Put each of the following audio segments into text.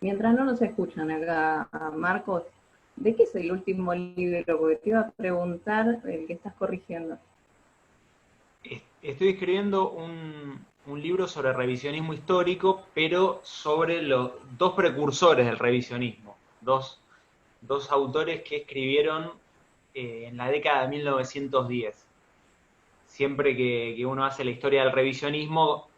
Mientras no nos escuchan acá, Marcos, ¿de qué es el último libro? Porque te iba a preguntar el que estás corrigiendo. Estoy escribiendo un libro sobre revisionismo histórico, pero sobre los dos precursores del revisionismo, dos autores que escribieron en la década de 1910. Siempre que uno hace la historia del revisionismo,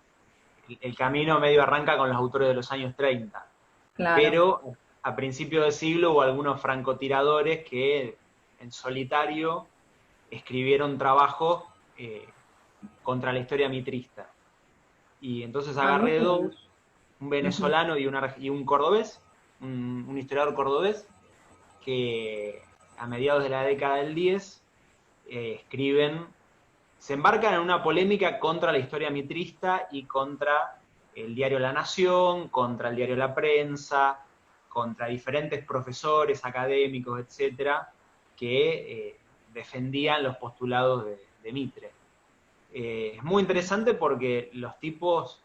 el camino medio arranca con los autores de los años 30. Claro. Pero a principios de siglo hubo algunos francotiradores que en solitario escribieron trabajos contra la historia mitrista. Y entonces Ah, agarré mira dos, vos. un Ujú. venezolano y un cordobés, un historiador cordobés, que a mediados de la década del 10 escriben, se embarcan en una polémica contra la historia mitrista y contra el diario La Nación, contra el diario La Prensa, contra diferentes profesores, académicos, etcétera, que defendían los postulados de Mitre. Es muy interesante porque los tipos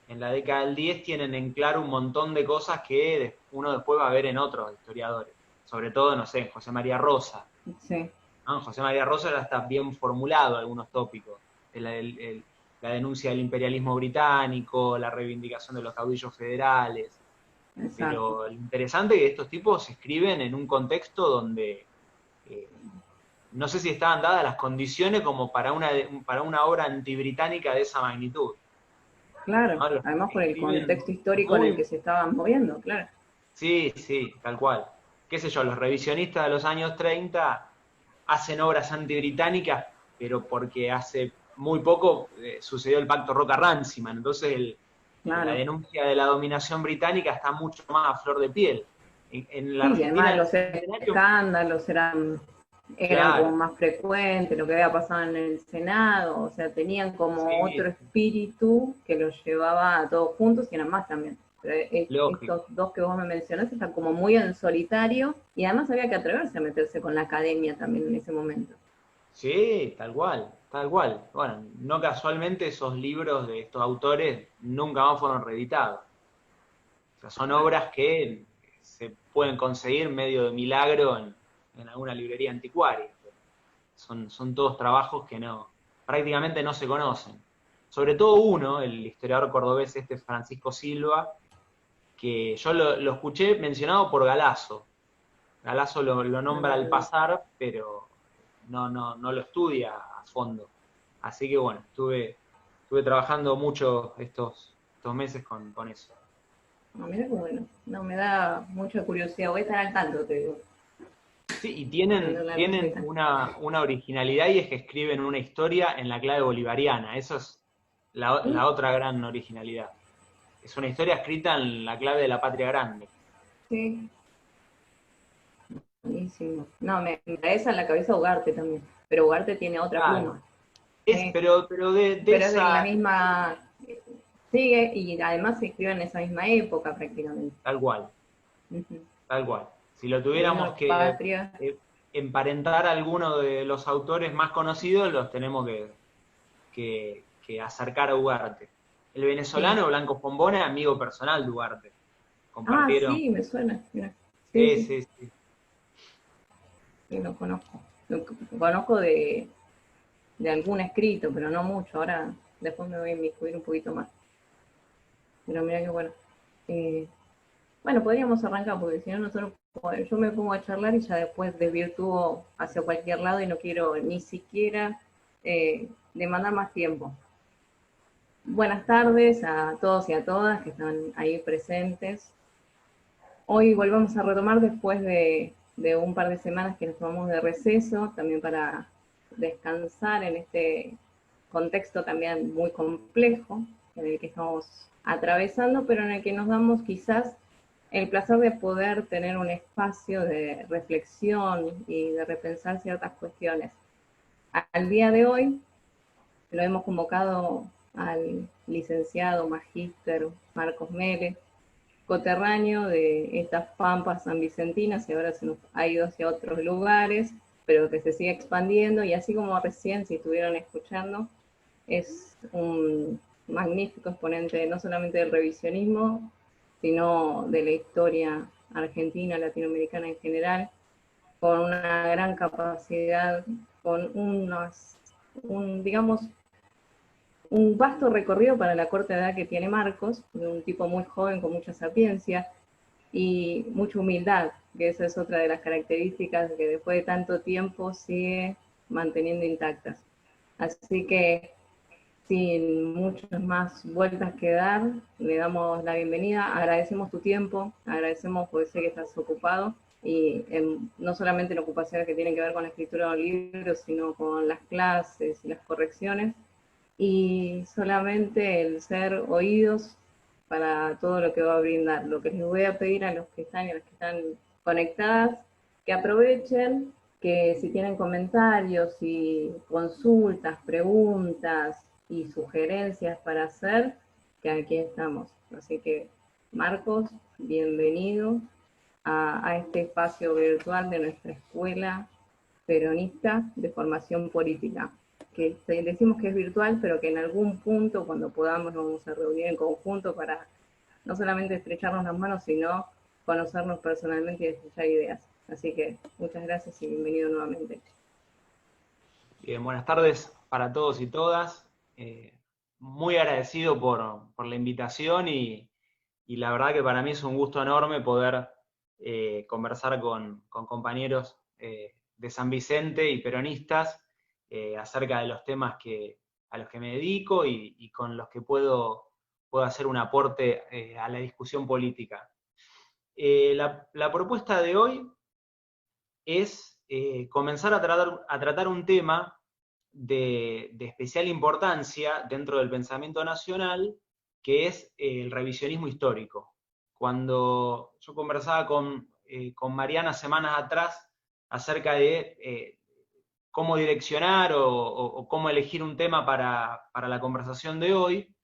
en la década del 10 tienen en claro un montón de cosas que uno después va a ver en otros historiadores. Sobre todo, no sé, en José María Rosa. Sí, ¿No? En José María Rosa ya está bien formulado algunos tópicos. La denuncia del imperialismo británico, la reivindicación de los caudillos federales. exacto. Pero lo interesante es que estos tipos escriben en un contexto donde eh, no sé si estaban dadas las condiciones como para una obra antibritánica de esa magnitud. Claro. ¿No? Los Además por el escriben contexto histórico en el muy... que se estaban moviendo, claro. Sí, sí, tal cual. Qué sé yo, los revisionistas de los años 30 hacen obras antibritánicas, pero porque hace muy poco sucedió el pacto Roca-Runciman, entonces la Claro. denuncia de la dominación británica está mucho más a flor de piel. En la Sí, y Argentina además del los Bicentenario, escándalos eran como claro, más frecuentes, lo que había pasado en el Senado, o sea, tenían como otro sí, espíritu que los llevaba a todos juntos y eran más también. Pero estos lógico. dos que vos me mencionaste están como muy en solitario y además había que atreverse a meterse con la academia también en ese momento. Sí, tal cual, tal cual. Bueno, no casualmente esos libros de estos autores nunca más fueron reeditados. O sea, son Claro. obras que se pueden conseguir medio de milagro en alguna librería anticuaria. Son todos trabajos que no, prácticamente no se conocen. Sobre todo uno, el historiador cordobés este Francisco Silva, que yo lo escuché mencionado por Galazo. Galazo lo nombra al Ah, pasar, pero no lo estudia a fondo. Así que bueno, estuve trabajando mucho estos meses con eso. no, mira qué bueno. No, me da mucha curiosidad. Voy a estar al tanto, te digo, Sí, y de la tienen receta. una originalidad y es que escriben una historia en la clave bolivariana. Eso es ¿Mm? la otra gran originalidad. Es una historia escrita en la clave de la patria grande. Sí, buenísimo. No, me da esa en la cabeza Ugarte también, pero Ugarte tiene otra Claro. pluma. Sí, Pero de pero es de la esa, misma, sigue y además se escribe en esa misma época prácticamente. tal cual, Ujú. tal cual. Si lo Ahí en tuviéramos la que patria. emparentar a alguno de los autores más conocidos, los tenemos que acercar a Ugarte. El Sí. venezolano Blanco Fombona, amigo personal de Ugarte. Ah, Compartieron. sí, me suena. Mira. Sí, Sí, sí, sí, sí. sí, lo conozco. Lo conozco de algún escrito, pero no mucho. Ahora después me voy a inmiscuir un poquito más. Pero mira qué bueno. Eh, bueno, podríamos arrancar, porque si no nosotros, yo me pongo a charlar y ya después desvirtúo hacia cualquier lado y no quiero ni siquiera demandar más tiempo. Buenas tardes a todos y a todas que están ahí presentes. Hoy volvemos a retomar después de un par de semanas que nos tomamos de receso, también para descansar en este contexto también muy complejo en el que estamos atravesando, pero en el que nos damos quizás el placer de poder tener un espacio de reflexión y de repensar ciertas cuestiones. Al día de hoy lo hemos convocado al licenciado magíster Marcos Mele, coterráneo de estas pampas sanvicentinas y ahora se nos ha ido hacia otros lugares, pero que se sigue expandiendo y así como recién, si estuvieron escuchando, es un magnífico exponente no solamente del revisionismo, sino de la historia argentina, latinoamericana en general, con una gran capacidad, con digamos, un vasto recorrido para la corta edad que tiene Marcos, de un tipo muy joven con mucha sapiencia y mucha humildad, que esa es otra de las características que después de tanto tiempo sigue manteniendo intactas. Así que sin muchas más vueltas que dar, le damos la bienvenida, agradecemos tu tiempo, agradecemos porque sé que estás ocupado y no solamente en ocupaciones que tienen que ver con la escritura de libros, sino con las clases y las correcciones, y solamente el ser oídos para todo lo que va a brindar. Lo que les voy a pedir a los que están y a las que están conectadas, que aprovechen, que si tienen comentarios y consultas, preguntas y sugerencias para hacer, que aquí estamos. Así que, Marcos, bienvenido a este espacio virtual de nuestra escuela peronista de formación política, que decimos que es virtual, pero que en algún punto, cuando podamos, nos vamos a reunir en conjunto para no solamente estrecharnos las manos, sino conocernos personalmente y estrechar ideas. Así que muchas gracias y bienvenido nuevamente. Bien, buenas tardes para todos y todas. Muy agradecido por la invitación y la verdad que para mí es un gusto enorme poder conversar con compañeros de San Vicente y peronistas acerca de los temas a los que me dedico y con los que puedo hacer un aporte a la discusión política. La propuesta de hoy es comenzar a tratar un tema de especial importancia dentro del pensamiento nacional, que es el revisionismo histórico. Cuando yo conversaba con Mariana semanas atrás acerca de cómo direccionar o cómo elegir un tema para la conversación de hoy,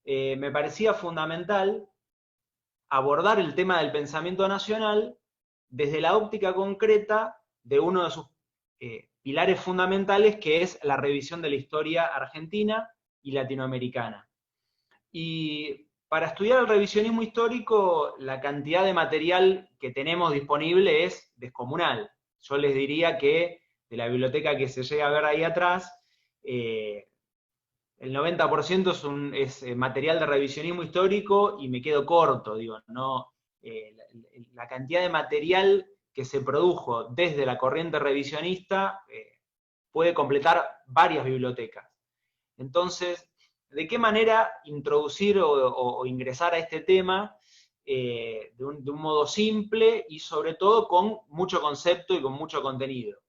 me parecía fundamental abordar el tema del pensamiento nacional desde la óptica concreta de uno de sus pilares fundamentales, que es la revisión de la historia argentina y latinoamericana. Y para estudiar el revisionismo histórico, la cantidad de material que tenemos disponible es descomunal. Yo les diría que de la biblioteca que se llega a ver ahí atrás, el 90% es material de revisionismo histórico y me quedo corto, digo, no, la cantidad de material que se produjo desde la corriente revisionista puede completar varias bibliotecas. Entonces, ¿de qué manera introducir o ingresar a este tema de un modo simple y sobre todo con mucho concepto y con mucho contenido?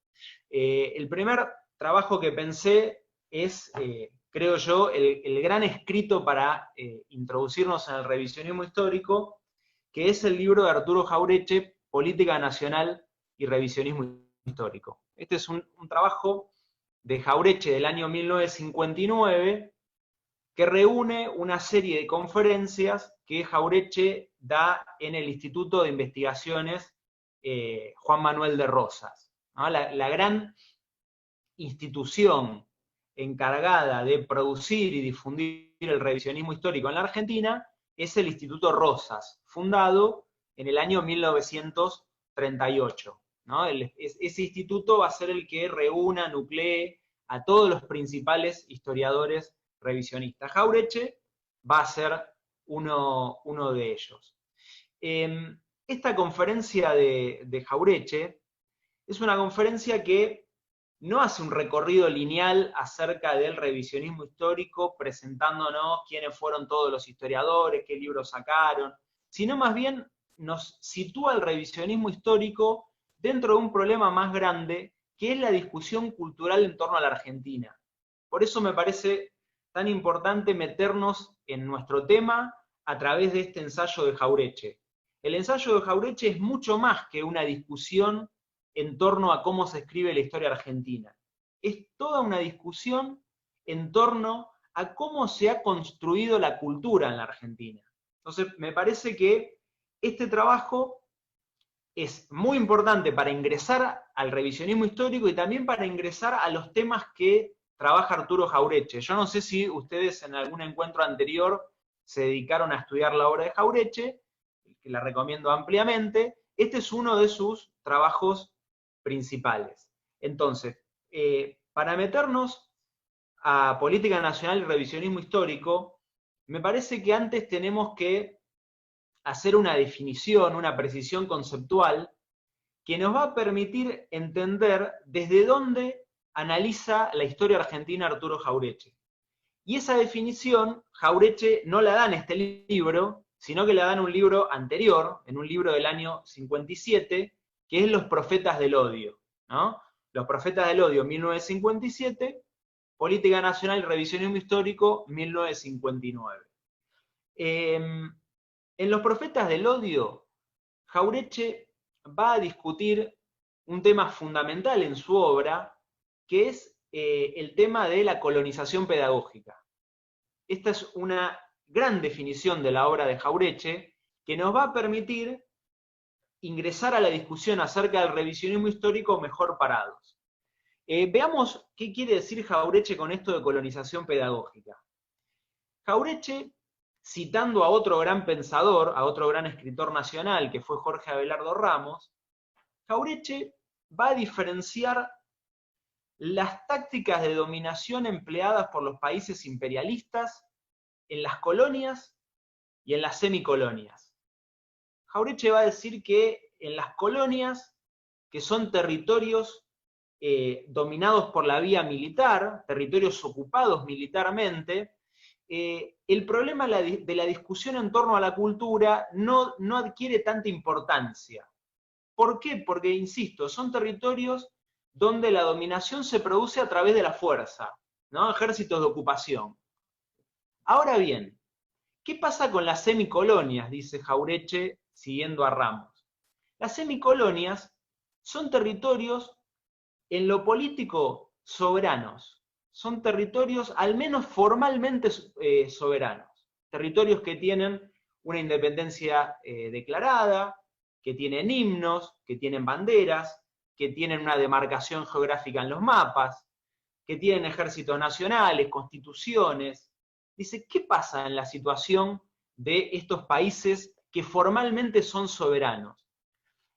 El primer trabajo que pensé es, creo yo, el gran escrito para introducirnos en el revisionismo histórico, que es el libro de Arturo Jauretche, Política Nacional y Revisionismo Histórico. Este es un trabajo de Jauretche del año 1959, que reúne una serie de conferencias que Jauretche da en el Instituto de Investigaciones Juan Manuel de Rosas, ¿no? La gran institución encargada de producir y difundir el revisionismo histórico en la Argentina es el Instituto Rosas, fundado en el año 1938. ¿No? Ese instituto va a ser el que reúna, nuclee a todos los principales historiadores revisionistas. Jauretche va a ser uno de ellos. Esta conferencia de Jauretche es una conferencia que no hace un recorrido lineal acerca del revisionismo histórico, presentándonos quiénes fueron todos los historiadores, qué libros sacaron, sino más bien nos sitúa el revisionismo histórico dentro de un problema más grande, que es la discusión cultural en torno a la Argentina. Por eso me parece tan importante meternos en nuestro tema a través de este ensayo de Jauretche. El ensayo de Jauretche es mucho más que una discusión en torno a cómo se escribe la historia argentina. Es toda una discusión en torno a cómo se ha construido la cultura en la Argentina. Entonces, me parece que este trabajo es muy importante para ingresar al revisionismo histórico y también para ingresar a los temas que trabaja Arturo Jauretche. Yo no sé si ustedes en algún encuentro anterior se dedicaron a estudiar la obra de Jauretche, que la recomiendo ampliamente. Este es uno de sus trabajos principales. Entonces, para meternos a política nacional y revisionismo histórico, me parece que antes tenemos que hacer una definición, una precisión conceptual que nos va a permitir entender desde dónde analiza la historia argentina Arturo Jauretche. Y esa definición, Jauretche no la da en este libro, sino que la da en un libro anterior, en un libro del año 57, que es Los Profetas del Odio, ¿no? Los Profetas del Odio, 1957, Política Nacional y Revisionismo Histórico, 1959. En Los Profetas del Odio, Jauretche va a discutir un tema fundamental en su obra, que es el tema de la colonización pedagógica. Esta es una gran definición de la obra de Jauretche que nos va a permitir ingresar a la discusión acerca del revisionismo histórico mejor parados. Veamos qué quiere decir Jauretche con esto de colonización pedagógica. Jauretche, citando a otro gran pensador, a otro gran escritor nacional, que fue Jorge Abelardo Ramos, Jauretche va a diferenciar las tácticas de dominación empleadas por los países imperialistas en las colonias y en las semicolonias. Jauretche va a decir que en las colonias, que son territorios dominados por la vía militar, territorios ocupados militarmente, el problema de la discusión en torno a la cultura no adquiere tanta importancia. ¿Por qué? Porque, insisto, son territorios donde la dominación se produce a través de la fuerza, ¿no? Ejércitos de ocupación. Ahora bien, ¿qué pasa con las semicolonias? Dice Jauretche siguiendo a Ramos. Las semicolonias son territorios en lo político soberanos, son territorios al menos formalmente soberanos, territorios que tienen una independencia declarada, que tienen himnos, que tienen banderas, que tienen una demarcación geográfica en los mapas, que tienen ejércitos nacionales, constituciones. Dice, ¿qué pasa en la situación de estos países que formalmente son soberanos?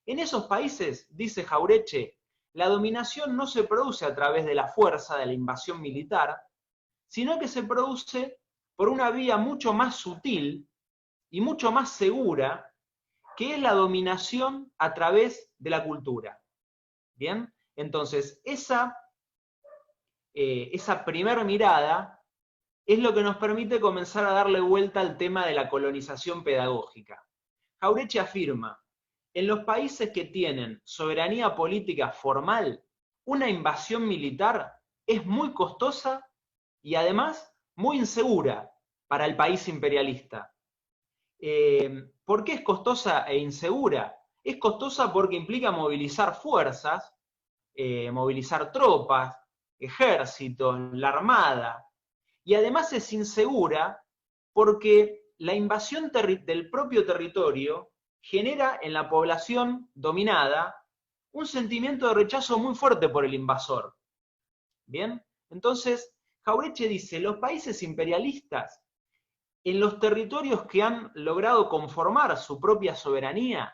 En esos países, dice Jauretche, la dominación no se produce a través de la fuerza, de la invasión militar, sino que se produce por una vía mucho más sutil y mucho más segura, que es la dominación a través de la cultura. ¿Bien? Entonces, esa primera mirada es lo que nos permite comenzar a darle vuelta al tema de la colonización pedagógica. Jauretche afirma, en los países que tienen soberanía política formal, una invasión militar es muy costosa y además muy insegura para el país imperialista. ¿Por qué es costosa e insegura? Es costosa porque implica movilizar fuerzas, movilizar tropas, ejércitos, la armada, y además es insegura porque la invasión del propio territorio genera en la población dominada un sentimiento de rechazo muy fuerte por el invasor. ¿Bien? Entonces, Jauretche dice, los países imperialistas, en los territorios que han logrado conformar su propia soberanía,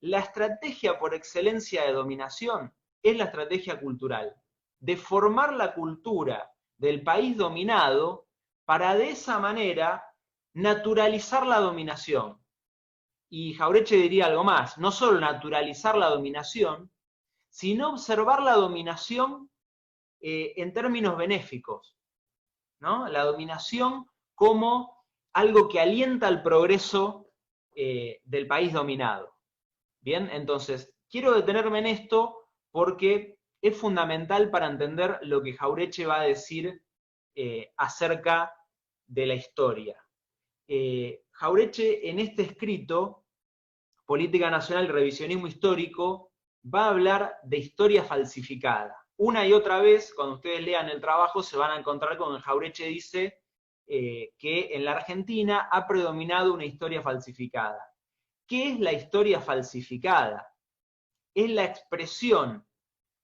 la estrategia por excelencia de dominación es la estrategia cultural, de formar la cultura del país dominado para de esa manera naturalizar la dominación. Y Jauretche diría algo más, no solo naturalizar la dominación, sino observar la dominación en términos benéficos, ¿no? La dominación como algo que alienta el progreso del país dominado. Bien, entonces, quiero detenerme en esto porque es fundamental para entender lo que Jauretche va a decir acerca de la historia. Jauretche en este escrito, Política Nacional y Revisionismo Histórico, va a hablar de historia falsificada. Una y otra vez, cuando ustedes lean el trabajo, se van a encontrar con el Jauretche dice que en la Argentina ha predominado una historia falsificada. ¿Qué es la historia falsificada? Es la expresión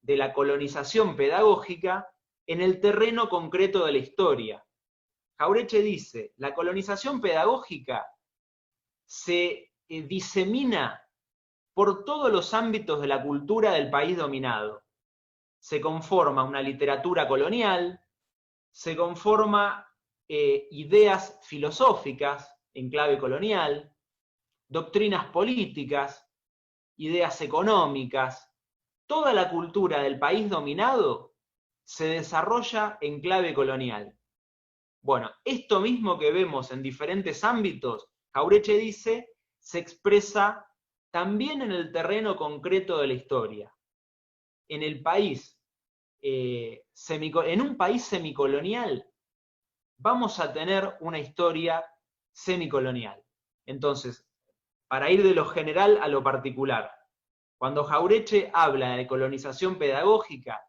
de la colonización pedagógica en el terreno concreto de la historia. Jauretche dice, la colonización pedagógica se disemina por todos los ámbitos de la cultura del país dominado. Se conforma una literatura colonial, se conforma ideas filosóficas en clave colonial, doctrinas políticas, ideas económicas. Toda la cultura del país dominado se desarrolla en clave colonial. Bueno, esto mismo que vemos en diferentes ámbitos, Jauretche dice, se expresa también en el terreno concreto de la historia. En el país, en un país semicolonial, vamos a tener una historia semicolonial. Entonces, para ir de lo general a lo particular, cuando Jauretche habla de colonización pedagógica,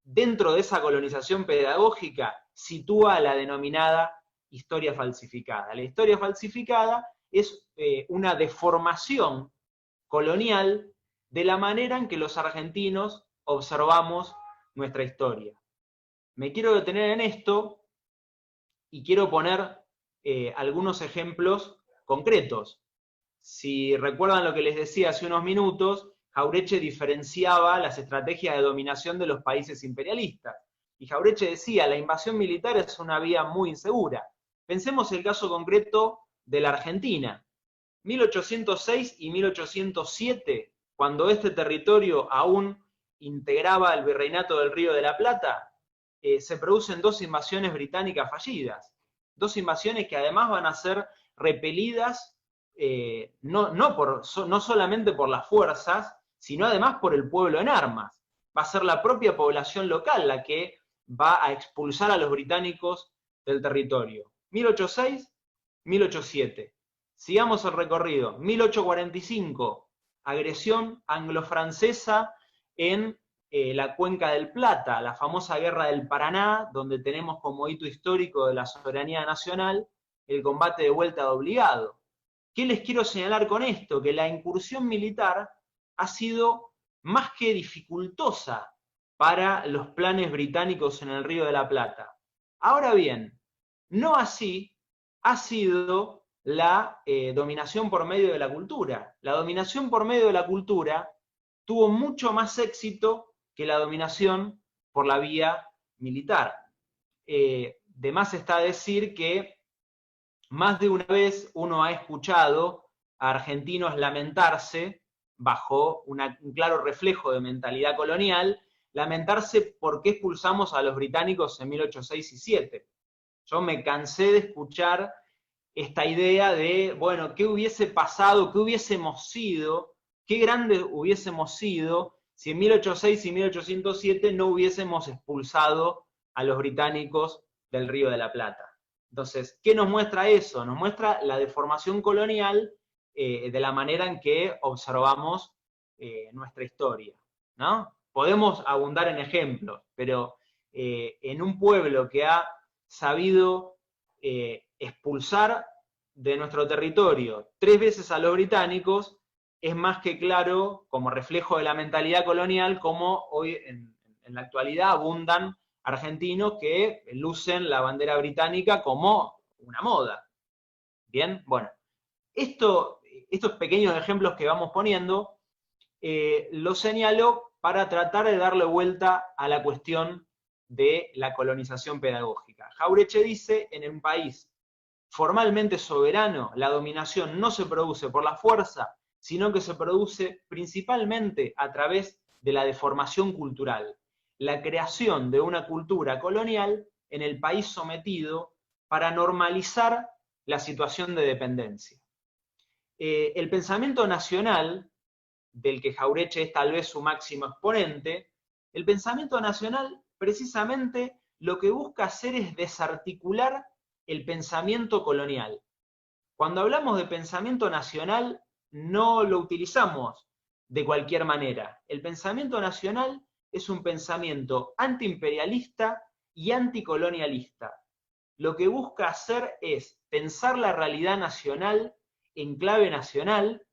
dentro de esa colonización pedagógica sitúa la denominada historia falsificada. La historia falsificada es una deformación colonial de la manera en que los argentinos observamos nuestra historia. Me quiero detener en esto y quiero poner algunos ejemplos concretos. Si recuerdan lo que les decía hace unos minutos, Jauretche diferenciaba las estrategias de dominación de los países imperialistas. Y Jauretche decía, la invasión militar es una vía muy insegura. Pensemos el caso concreto de la Argentina. 1806 y 1807, cuando este territorio aún integraba el virreinato del Río de la Plata, se producen dos invasiones británicas fallidas. Dos invasiones que además van a ser repelidas no solamente por las fuerzas, sino además por el pueblo en armas. Va a ser la propia población local la que va a expulsar a los británicos del territorio. 1806, 1807. Sigamos el recorrido. 1845, agresión anglo-francesa en la Cuenca del Plata, la famosa Guerra del Paraná, donde tenemos como hito histórico de la soberanía nacional el combate de vuelta de obligado. ¿Qué les quiero señalar con esto? Que la incursión militar ha sido más que dificultosa para los planes británicos en el Río de la Plata. Ahora bien, no así ha sido la dominación por medio de la cultura. La dominación por medio de la cultura tuvo mucho más éxito que la dominación por la vía militar. De más está decir que más de una vez uno ha escuchado a argentinos lamentarse, bajo un claro reflejo de mentalidad colonial, lamentarse por qué expulsamos a los británicos en 1806 y 1807. Yo me cansé de escuchar esta idea de, bueno, ¿qué hubiese pasado? ¿Qué hubiésemos sido? ¿Qué grandes hubiésemos sido si en 1806 y 1807 no hubiésemos expulsado a los británicos del Río de la Plata? Entonces, ¿qué nos muestra eso? Nos muestra la deformación colonial de la manera en que observamos nuestra historia, ¿no? Podemos abundar en ejemplos, pero en un pueblo que ha sabido expulsar de nuestro territorio 3 veces a los británicos, es más que claro, como reflejo de la mentalidad colonial, como hoy en la actualidad abundan argentinos que lucen la bandera británica como una moda. Bien, bueno, estos pequeños ejemplos que vamos poniendo, los señalo para tratar de darle vuelta a la cuestión de la colonización pedagógica. Jauretche dice, en un país formalmente soberano, la dominación no se produce por la fuerza, sino que se produce principalmente a través de la deformación cultural, la creación de una cultura colonial en el país sometido para normalizar la situación de dependencia. El pensamiento nacional, del que Jauretche es tal vez su máximo exponente, el pensamiento nacional precisamente lo que busca hacer es desarticular el pensamiento colonial. Cuando hablamos de pensamiento nacional, no lo utilizamos de cualquier manera. El pensamiento nacional es un pensamiento antiimperialista y anticolonialista. Lo que busca hacer es pensar la realidad nacional en clave nacional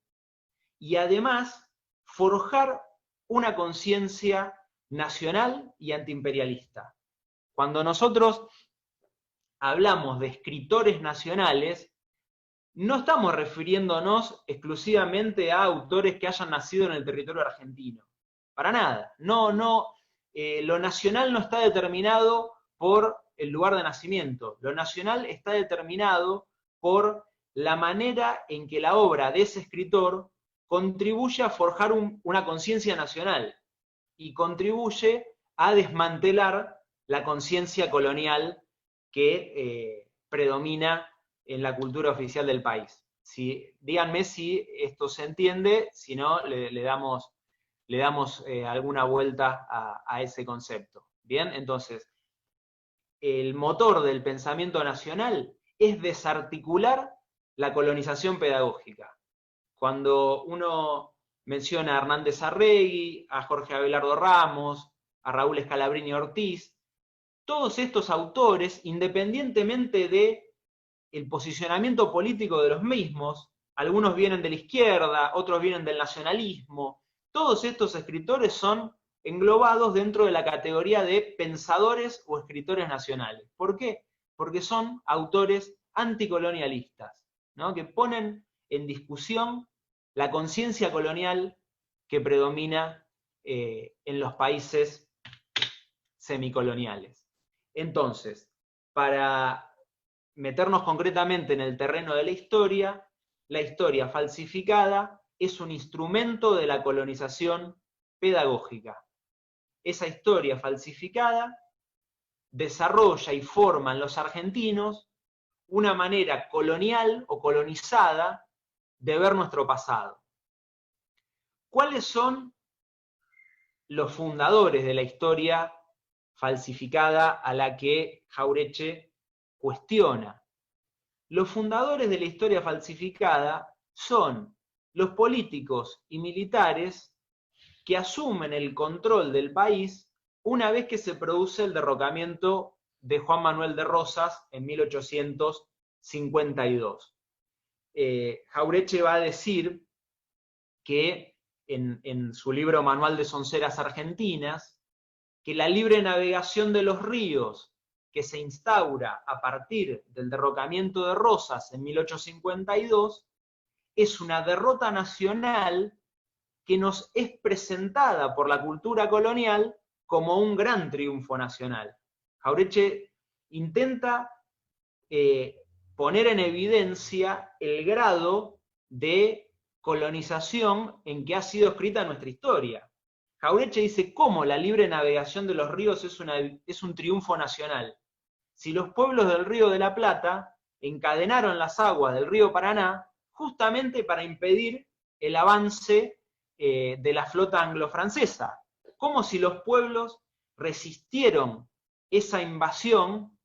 y además forjar una conciencia nacional y antiimperialista. Cuando nosotros hablamos de escritores nacionales, no estamos refiriéndonos exclusivamente a autores que hayan nacido en el territorio argentino. Para nada. No, no. Lo nacional no está determinado por el lugar de nacimiento. Lo nacional está determinado por la manera en que la obra de ese escritor contribuye a forjar una conciencia nacional y contribuye a desmantelar la conciencia colonial que predomina en la cultura oficial del país. Díganme si esto se entiende, si no, le damos alguna vuelta a ese concepto. Bien, entonces, el motor del pensamiento nacional es desarticular la colonización pedagógica. Cuando uno menciona a Hernández Arregui, a Jorge Abelardo Ramos, a Raúl Scalabrini Ortiz, todos estos autores, independientemente del posicionamiento político de los mismos, algunos vienen de la izquierda, otros vienen del nacionalismo, todos estos escritores son englobados dentro de la categoría de pensadores o escritores nacionales. ¿Por qué? Porque son autores anticolonialistas, ¿no? Que ponen en discusión la conciencia colonial que predomina en los países semicoloniales. Entonces, para meternos concretamente en el terreno de la historia falsificada es un instrumento de la colonización pedagógica. Esa historia falsificada desarrolla y forma en los argentinos una manera colonial o colonizada de ver nuestro pasado. ¿Cuáles son los fundadores de la historia falsificada a la que Jauretche cuestiona? Los fundadores de la historia falsificada son los políticos y militares que asumen el control del país una vez que se produce el derrocamiento de Juan Manuel de Rosas en 1852. Jauretche va a decir que en su libro Manual de Sonceras Argentinas, que la libre navegación de los ríos que se instaura a partir del derrocamiento de Rosas en 1852 es una derrota nacional que nos es presentada por la cultura colonial como un gran triunfo nacional. Jauretche intenta poner en evidencia el grado de colonización en que ha sido escrita nuestra historia. Jauretche dice cómo la libre navegación de los ríos es un triunfo nacional. Si los pueblos del Río de la Plata encadenaron las aguas del río Paraná justamente para impedir el avance de la flota anglo-francesa. Como si los pueblos resistieron esa invasión,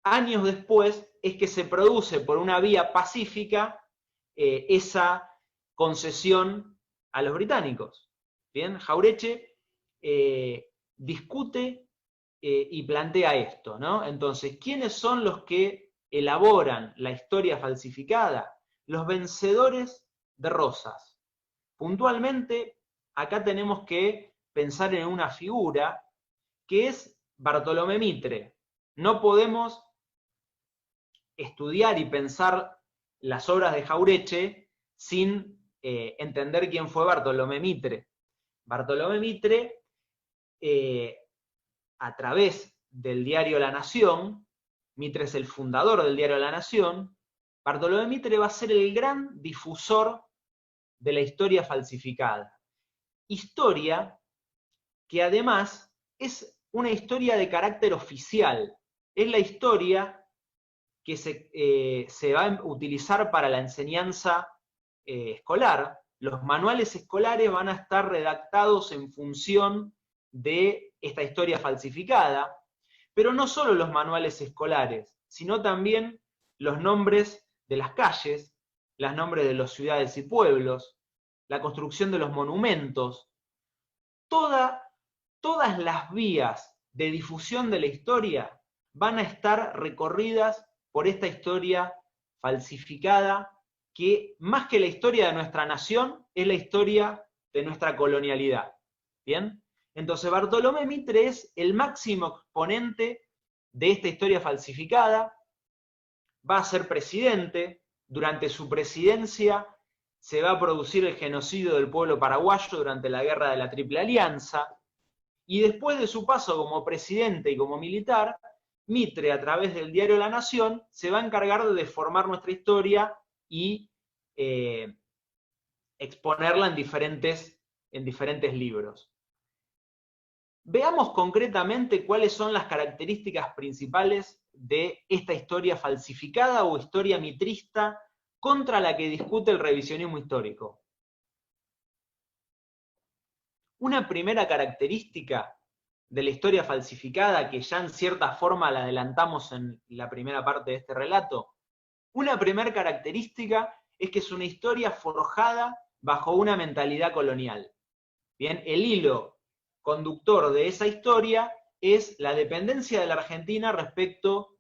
años después es que se produce por una vía pacífica esa concesión a los británicos. Bien, Jauretche discute y plantea esto, ¿no? Entonces, ¿quiénes son los que elaboran la historia falsificada? Los vencedores de Rosas. Puntualmente, acá tenemos que pensar en una figura que es Bartolomé Mitre. No podemos estudiar y pensar las obras de Jauretche sin entender quién fue Bartolomé Mitre. Bartolomé Mitre, a través del diario La Nación, Mitre es el fundador del diario La Nación, Bartolomé Mitre va a ser el gran difusor de la historia falsificada. Historia que además es una historia de carácter oficial. Es la historia que se va a utilizar para la enseñanza escolar. Los manuales escolares van a estar redactados en función de esta historia falsificada, pero no solo los manuales escolares, sino también los nombres de las calles, los nombres de las ciudades y pueblos, la construcción de los monumentos, todas las vías de difusión de la historia van a estar recorridas por esta historia falsificada que, más que la historia de nuestra nación, es la historia de nuestra colonialidad. ¿Bien? Entonces Bartolomé Mitre es el máximo exponente de esta historia falsificada, va a ser presidente durante su presidencia se va a producir el genocidio del pueblo paraguayo durante la guerra de la Triple Alianza, y después de su paso como presidente y como militar, Mitre, a través del diario La Nación, se va a encargar de deformar nuestra historia y exponerla en diferentes libros. Veamos concretamente cuáles son las características principales de esta historia falsificada o historia mitrista contra la que discute el revisionismo histórico. Una primera característica de la historia falsificada, que ya en cierta forma la adelantamos en la primera parte de este relato, una primera característica es que es una historia forjada bajo una mentalidad colonial. Bien, el hilo conductor de esa historia es la dependencia de la Argentina respecto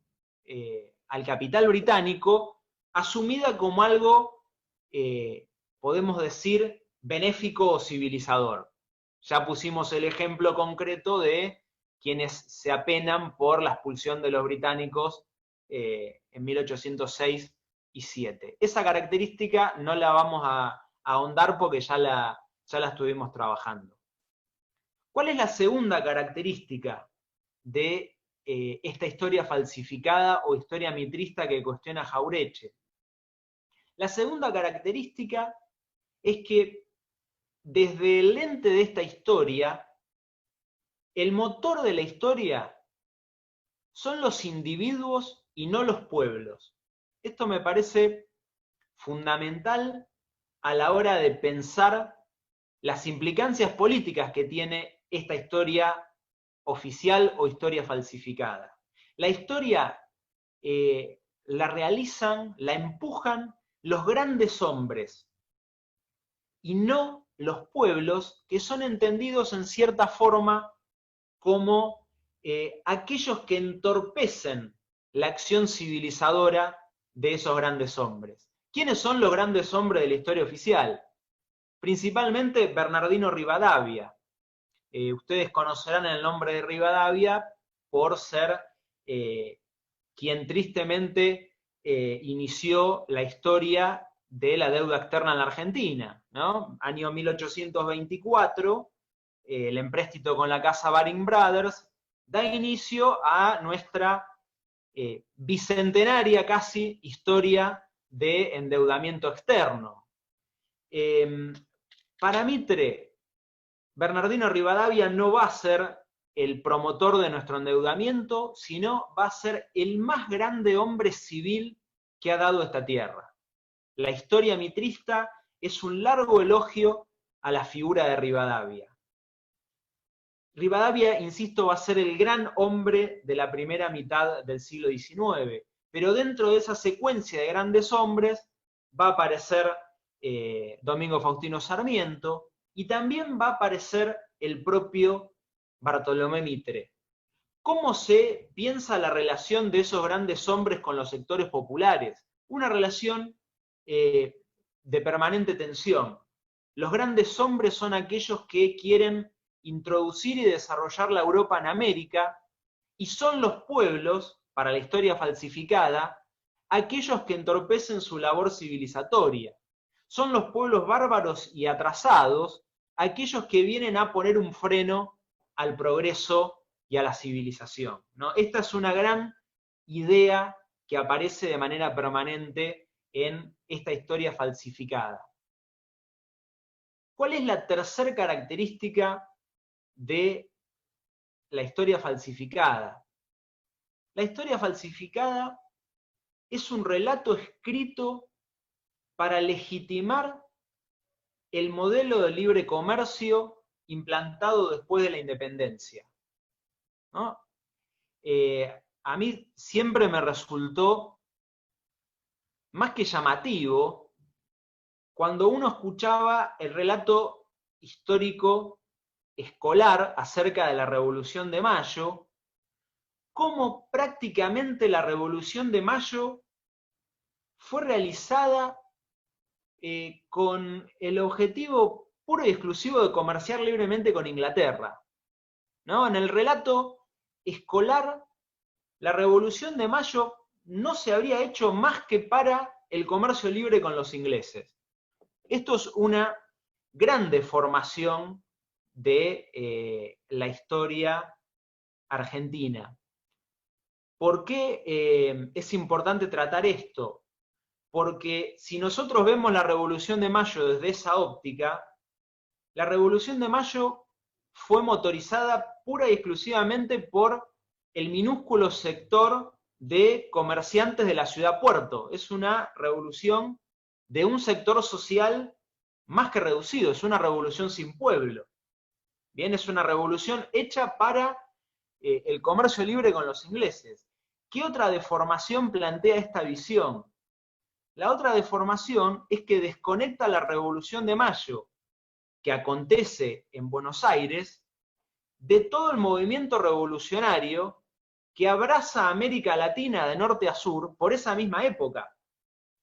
al capital británico, asumida como algo, podemos decir, benéfico o civilizador. Ya pusimos el ejemplo concreto de quienes se apenan por la expulsión de los británicos en 1806 y 7. Esa característica no la vamos a ahondar porque ya la estuvimos trabajando. ¿Cuál es la segunda característica de esta historia falsificada o historia mitrista que cuestiona Jauretche? La segunda característica es que desde el lente de esta historia, el motor de la historia son los individuos y no los pueblos. Esto me parece fundamental a la hora de pensar las implicancias políticas que tiene esta historia oficial o historia falsificada. La historia la realizan, la empujan los grandes hombres y no los pueblos, que son entendidos en cierta forma como aquellos que entorpecen la acción civilizadora de esos grandes hombres. ¿Quiénes son los grandes hombres de la historia oficial? Principalmente Bernardino Rivadavia. Ustedes conocerán el nombre de Rivadavia por ser quien tristemente inició la historia de la deuda externa en la Argentina, ¿no? Año 1824, el empréstito con la casa Baring Brothers da inicio a nuestra bicentenaria casi historia de endeudamiento externo. Para Mitre, Bernardino Rivadavia no va a ser el promotor de nuestro endeudamiento, sino va a ser el más grande hombre civil que ha dado esta tierra. La historia mitrista es un largo elogio a la figura de Rivadavia. Rivadavia, insisto, va a ser el gran hombre de la primera mitad del siglo XIX, pero dentro de esa secuencia de grandes hombres va a aparecer Domingo Faustino Sarmiento, y también va a aparecer el propio Bartolomé Mitre. ¿Cómo se piensa la relación de esos grandes hombres con los sectores populares? Una relación de permanente tensión. Los grandes hombres son aquellos que quieren introducir y desarrollar la Europa en América, y son los pueblos, para la historia falsificada, aquellos que entorpecen su labor civilizatoria. Son los pueblos bárbaros y atrasados aquellos que vienen a poner un freno al progreso y a la civilización, ¿no? Esta es una gran idea que aparece de manera permanente en esta historia falsificada. ¿Cuál es la tercera característica de la historia falsificada? La historia falsificada es un relato escrito para legitimar el modelo de libre comercio implantado después de la independencia, ¿no? A mí siempre me resultó más que llamativo cuando uno escuchaba el relato histórico escolar acerca de la Revolución de Mayo, cómo prácticamente la Revolución de Mayo fue realizada con el objetivo puro y exclusivo de comerciar libremente con Inglaterra, ¿no? En el relato escolar, la Revolución de Mayo no se habría hecho más que para el comercio libre con los ingleses. Esto es una gran deformación de la historia argentina. ¿Por qué es importante tratar esto? Porque si nosotros vemos la Revolución de Mayo desde esa óptica, la Revolución de Mayo fue motorizada pura y exclusivamente por el minúsculo sector de comerciantes de la ciudad puerto. Es una revolución de un sector social más que reducido, es una revolución sin pueblo. Bien, es una revolución hecha para el comercio libre con los ingleses. ¿Qué otra deformación plantea esta visión? La otra deformación es que desconecta la Revolución de Mayo, que acontece en Buenos Aires, de todo el movimiento revolucionario que abraza a América Latina de norte a sur por esa misma época.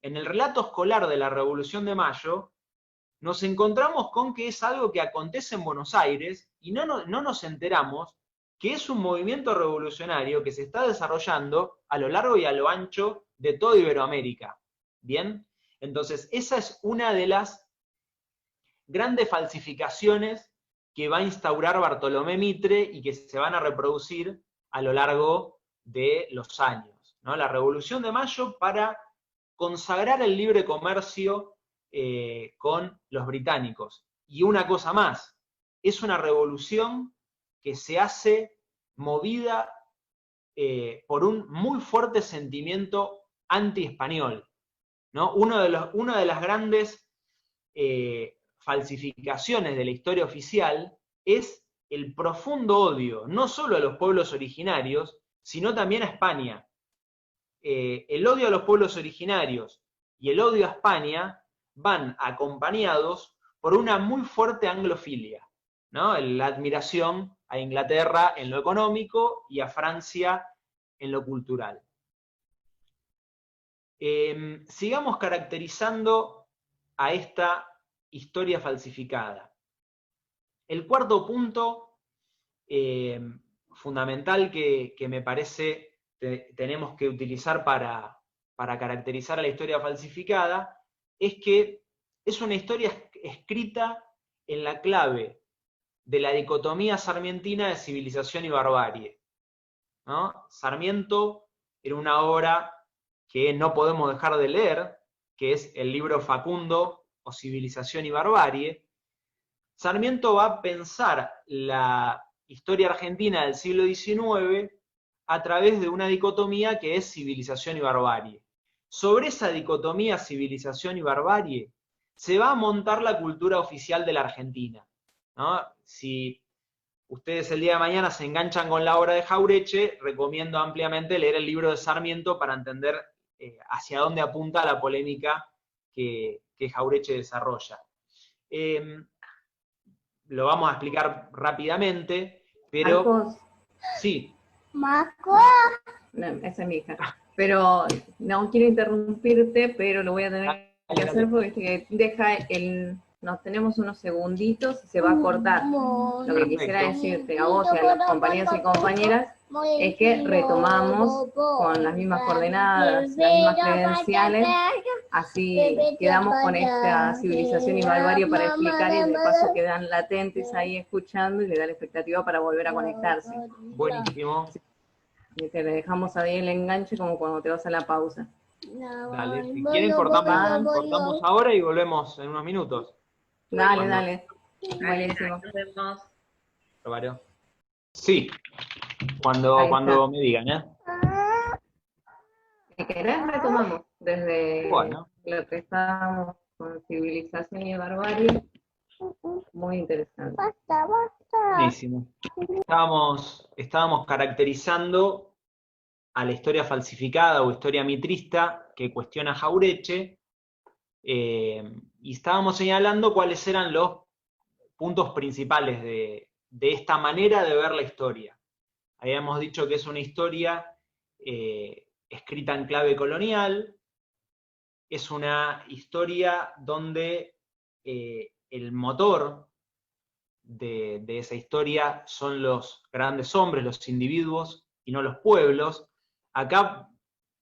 En el relato escolar de la Revolución de Mayo, nos encontramos con que es algo que acontece en Buenos Aires y no nos enteramos que es un movimiento revolucionario que se está desarrollando a lo largo y a lo ancho de toda Iberoamérica. ¿Bien? Entonces, esa es una de las grandes falsificaciones que va a instaurar Bartolomé Mitre y que se van a reproducir a lo largo de los años, ¿no? La Revolución de Mayo para consagrar el libre comercio con los británicos. Y una cosa más, es una revolución que se hace movida por un muy fuerte sentimiento anti-español, ¿no? Una de las grandes falsificaciones de la historia oficial es el profundo odio, no solo a los pueblos originarios, sino también a España. El odio a los pueblos originarios y el odio a España van acompañados por una muy fuerte anglofilia, ¿no? La admiración a Inglaterra en lo económico y a Francia en lo cultural. Sigamos caracterizando a esta historia falsificada. El cuarto punto fundamental que me parece tenemos que utilizar para caracterizar a la historia falsificada es que es una historia escrita en la clave de la dicotomía sarmientina de civilización y barbarie, ¿no? Sarmiento era una obra que no podemos dejar de leer, que es el libro Facundo o Civilización y Barbarie. Sarmiento va a pensar la historia argentina del siglo XIX a través de una dicotomía que es civilización y barbarie. Sobre esa dicotomía civilización y barbarie se va a montar la cultura oficial de la Argentina, ¿no? Si ustedes el día de mañana se enganchan con la obra de Jauretche, recomiendo ampliamente leer el libro de Sarmiento para entender hacia dónde apunta la polémica que Jauretche desarrolla. Lo vamos a explicar rápidamente, pero... Marcos. Sí. Marcos. No, esa es mi hija. Pero no quiero interrumpirte, pero lo voy a tener que hacer porque deja nos tenemos unos segunditos y se va a cortar. Lo que quisiera decirte a vos y a los compañeros y compañeras es que retomamos con las mismas coordenadas, las mismas credenciales, así quedamos con esta civilización y barbarie para explicar y de paso quedan latentes ahí escuchando y le da la expectativa para volver a conectarse. Buenísimo. Y te dejamos ahí el enganche como cuando te vas a la pausa. Dale, si quieren cortamos ahora y volvemos en unos minutos. Dale, dale. Buenísimo. Nos vemos. Sí, cuando me digan, ¿eh? Si querés retomamos desde bueno. Lo que estábamos con civilización y barbarie. Muy interesante. Buenísimo. Estábamos caracterizando a la historia falsificada o historia mitrista que cuestiona Jauretche, y estábamos señalando cuáles eran los puntos principales de esta manera de ver la historia. Habíamos dicho que es una historia escrita en clave colonial, es una historia donde el motor de esa historia son los grandes hombres, los individuos, y no los pueblos. Acá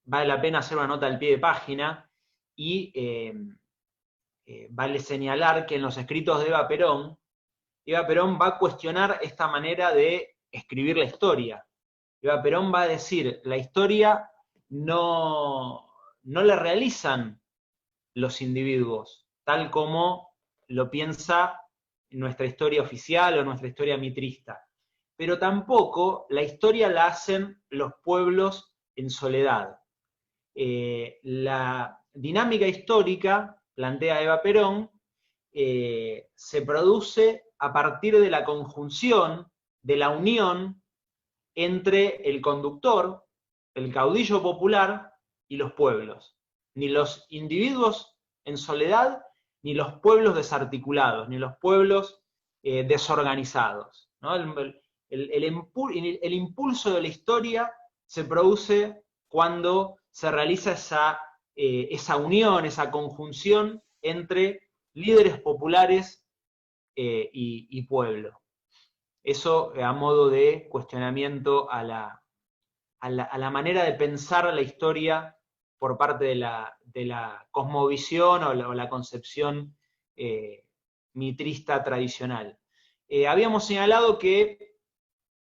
vale la pena hacer una nota al pie de página y vale señalar que en los escritos de Eva Perón va a cuestionar esta manera de escribir la historia. Eva Perón va a decir, la historia no la realizan los individuos, tal como lo piensa nuestra historia oficial o nuestra historia mitrista. Pero tampoco la historia la hacen los pueblos en soledad. La dinámica histórica, plantea Eva Perón, se produce a partir de la conjunción, de la unión entre el conductor, el caudillo popular y los pueblos. Ni los individuos en soledad, ni los pueblos desarticulados, ni los pueblos desorganizados, ¿no? El impulso de la historia se produce cuando se realiza esa unión, esa conjunción entre líderes populares y pueblo. Eso a modo de cuestionamiento a la manera de pensar la historia por parte de la cosmovisión o la concepción mitrista tradicional. Habíamos señalado que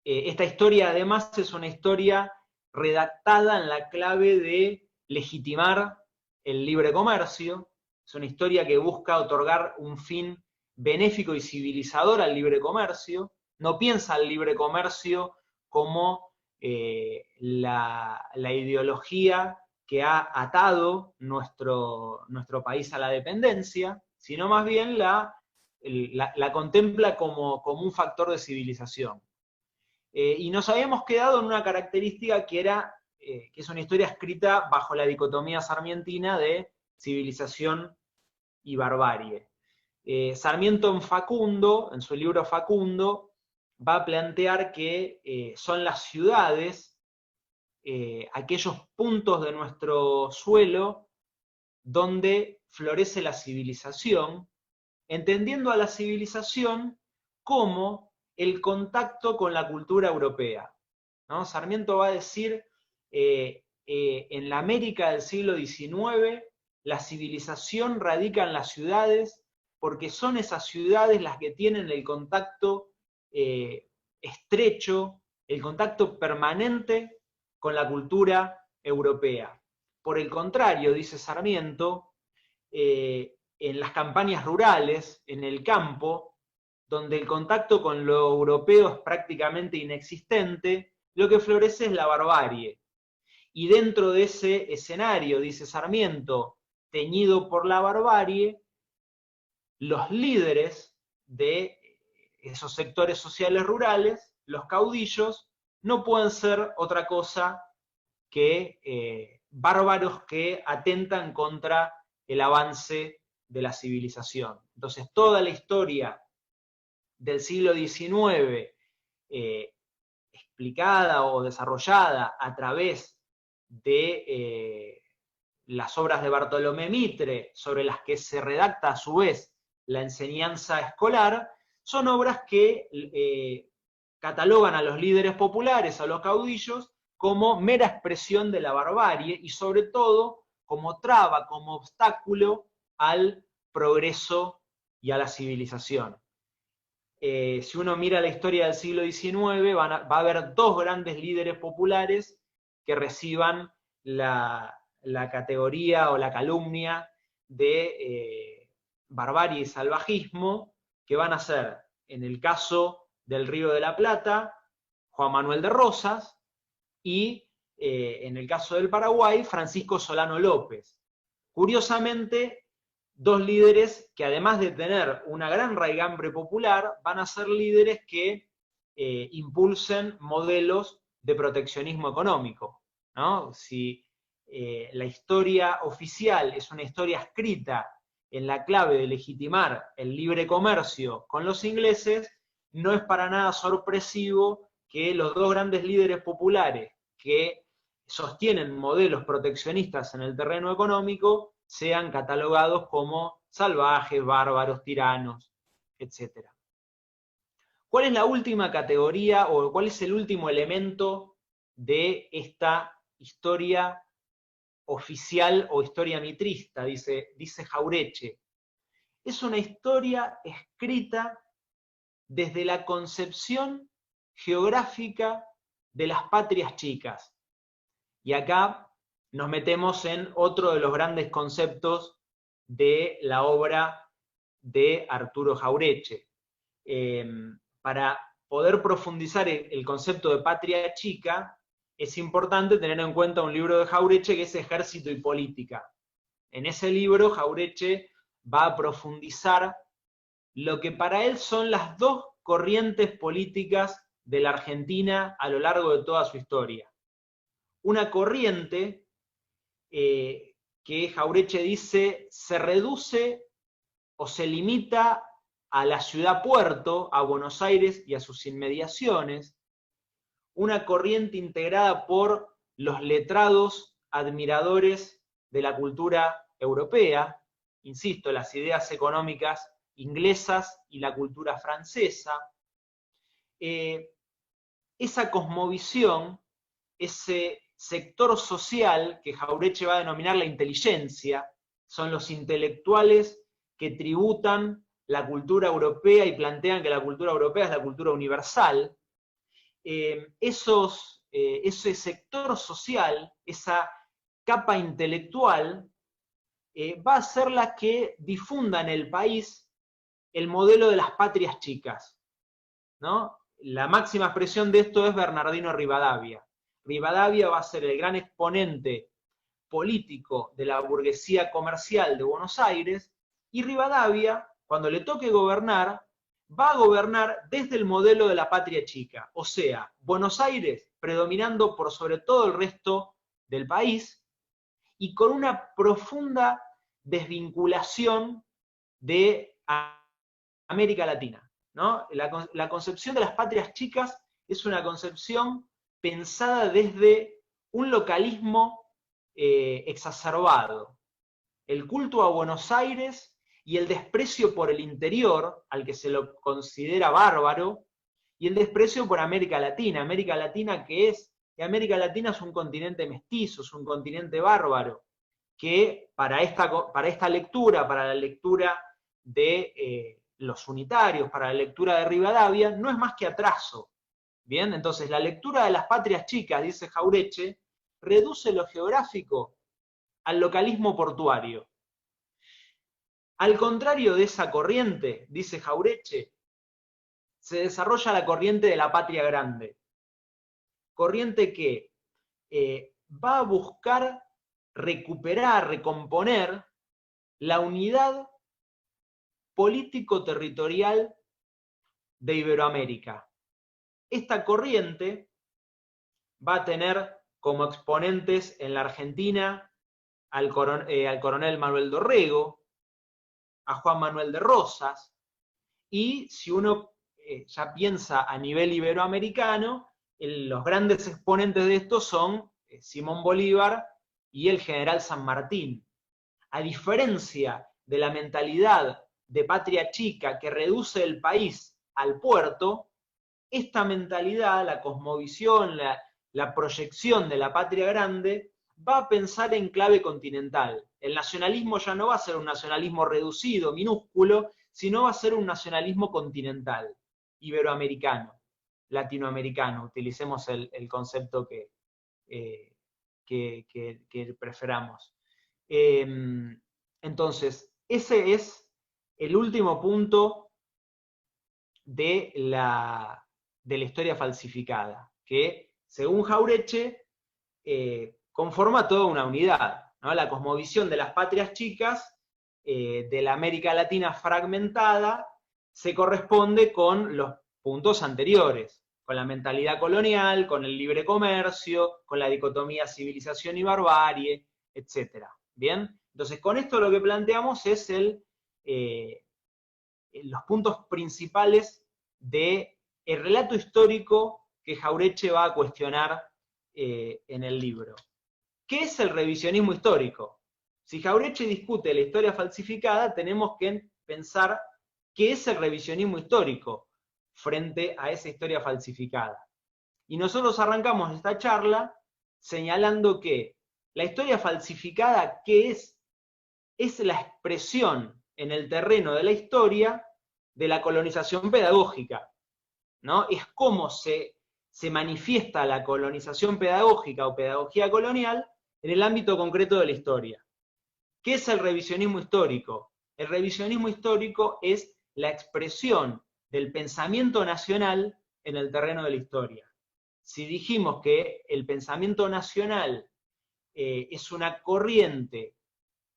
esta historia además es una historia redactada en la clave de legitimar el libre comercio, es una historia que busca otorgar un fin benéfico y civilizador al libre comercio, no piensa el libre comercio como la ideología que ha atado nuestro país a la dependencia, sino más bien la contempla como un factor de civilización. Y nos habíamos quedado en una característica que es una historia escrita bajo la dicotomía sarmientina de civilización y barbarie. Sarmiento en su libro Facundo, va a plantear que son las ciudades aquellos puntos de nuestro suelo donde florece la civilización, entendiendo a la civilización como el contacto con la cultura europea, ¿no? Sarmiento va a decir, en la América del siglo XIX, la civilización radica en las ciudades, porque son esas ciudades las que tienen el contacto estrecho, el contacto permanente con la cultura europea. Por el contrario, dice Sarmiento, en las campañas rurales, en el campo, donde el contacto con lo europeo es prácticamente inexistente, lo que florece es la barbarie. Y dentro de ese escenario, dice Sarmiento, teñido por la barbarie, los líderes de esos sectores sociales rurales, los caudillos, no pueden ser otra cosa que bárbaros que atentan contra el avance de la civilización. Entonces, toda la historia del siglo XIX, explicada o desarrollada a través de las obras de Bartolomé Mitre, sobre las que se redacta a su vez la enseñanza escolar, son obras que catalogan a los líderes populares, a los caudillos, como mera expresión de la barbarie y sobre todo como traba, como obstáculo al progreso y a la civilización. Si uno mira la historia del siglo XIX, va a haber dos grandes líderes populares que reciban la categoría o la calumnia de barbarie y salvajismo, que van a ser, en el caso del Río de la Plata, Juan Manuel de Rosas, y en el caso del Paraguay, Francisco Solano López. Curiosamente, dos líderes que además de tener una gran raigambre popular, van a ser líderes que impulsen modelos de proteccionismo económico, ¿no? Si la historia oficial es una historia escrita en la clave de legitimar el libre comercio con los ingleses, no es para nada sorpresivo que los dos grandes líderes populares que sostienen modelos proteccionistas en el terreno económico sean catalogados como salvajes, bárbaros, tiranos, etc. ¿Cuál es la última categoría o cuál es el último elemento de esta historia oficial o historia mitrista, dice Jauretche. Es una historia escrita desde la concepción geográfica de las patrias chicas. Y acá nos metemos en otro de los grandes conceptos de la obra de Arturo Jauretche. Para poder profundizar el concepto de patria chica, es importante tener en cuenta un libro de Jauretche que es Ejército y Política. En ese libro, Jauretche va a profundizar lo que para él son las dos corrientes políticas de la Argentina a lo largo de toda su historia. Una corriente que Jauretche dice se reduce o se limita a la ciudad-puerto, a Buenos Aires y a sus inmediaciones, una corriente integrada por los letrados admiradores de la cultura europea, insisto, las ideas económicas inglesas y la cultura francesa. Esa cosmovisión, ese sector social que Jauretche va a denominar la inteligencia, son los intelectuales que tributan la cultura europea y plantean que la cultura europea es la cultura universal. Ese sector social, esa capa intelectual, va a ser la que difunda en el país el modelo de las patrias chicas, ¿no? La máxima expresión de esto es Bernardino Rivadavia. Rivadavia va a ser el gran exponente político de la burguesía comercial de Buenos Aires, y Rivadavia, cuando le toque gobernar, va a gobernar desde el modelo de la patria chica, o sea, Buenos Aires predominando por sobre todo el resto del país, y con una profunda desvinculación de América Latina, ¿no? La concepción de las patrias chicas es una concepción pensada desde un localismo exacerbado. El culto a Buenos Aires y el desprecio por el interior, al que se lo considera bárbaro, y el desprecio por América Latina que América Latina es un continente mestizo, es un continente bárbaro, que para esta lectura, para la lectura de los unitarios, para la lectura de Rivadavia, no es más que atraso. Bien, entonces la lectura de las patrias chicas, dice Jauretche, reduce lo geográfico al localismo portuario. Al contrario de esa corriente, dice Jauretche, se desarrolla la corriente de la patria grande. Corriente que va a buscar recuperar, recomponer la unidad político-territorial de Iberoamérica. Esta corriente va a tener como exponentes en la Argentina al coronel Manuel Dorrego, a Juan Manuel de Rosas, y si uno ya piensa a nivel iberoamericano, los grandes exponentes de esto son Simón Bolívar y el general San Martín. A diferencia de la mentalidad de patria chica que reduce el país al puerto, esta mentalidad, la cosmovisión, la proyección de la patria grande, va a pensar en clave continental. El nacionalismo ya no va a ser un nacionalismo reducido, minúsculo, sino va a ser un nacionalismo continental, iberoamericano, latinoamericano. Utilicemos el concepto que preferamos. Entonces, ese es el último punto de la historia falsificada, que según Jauretche conforma toda una unidad, ¿no? La cosmovisión de las patrias chicas de la América Latina fragmentada se corresponde con los puntos anteriores, con la mentalidad colonial, con el libre comercio, con la dicotomía civilización y barbarie, etc. ¿Bien? Entonces, con esto lo que planteamos es los puntos principales del relato histórico que Jauretche va a cuestionar en el libro. ¿Qué es el revisionismo histórico? Si Jauretche discute la historia falsificada, tenemos que pensar qué es el revisionismo histórico frente a esa historia falsificada. Y nosotros arrancamos esta charla señalando que La historia falsificada, ¿qué es? Es la expresión en el terreno de la historia de la colonización pedagógica, ¿no? Es cómo se manifiesta la colonización pedagógica o pedagogía colonial en el ámbito concreto de la historia. ¿Qué es el revisionismo histórico? El revisionismo histórico es la expresión del pensamiento nacional en el terreno de la historia. Si dijimos que el pensamiento nacional es una corriente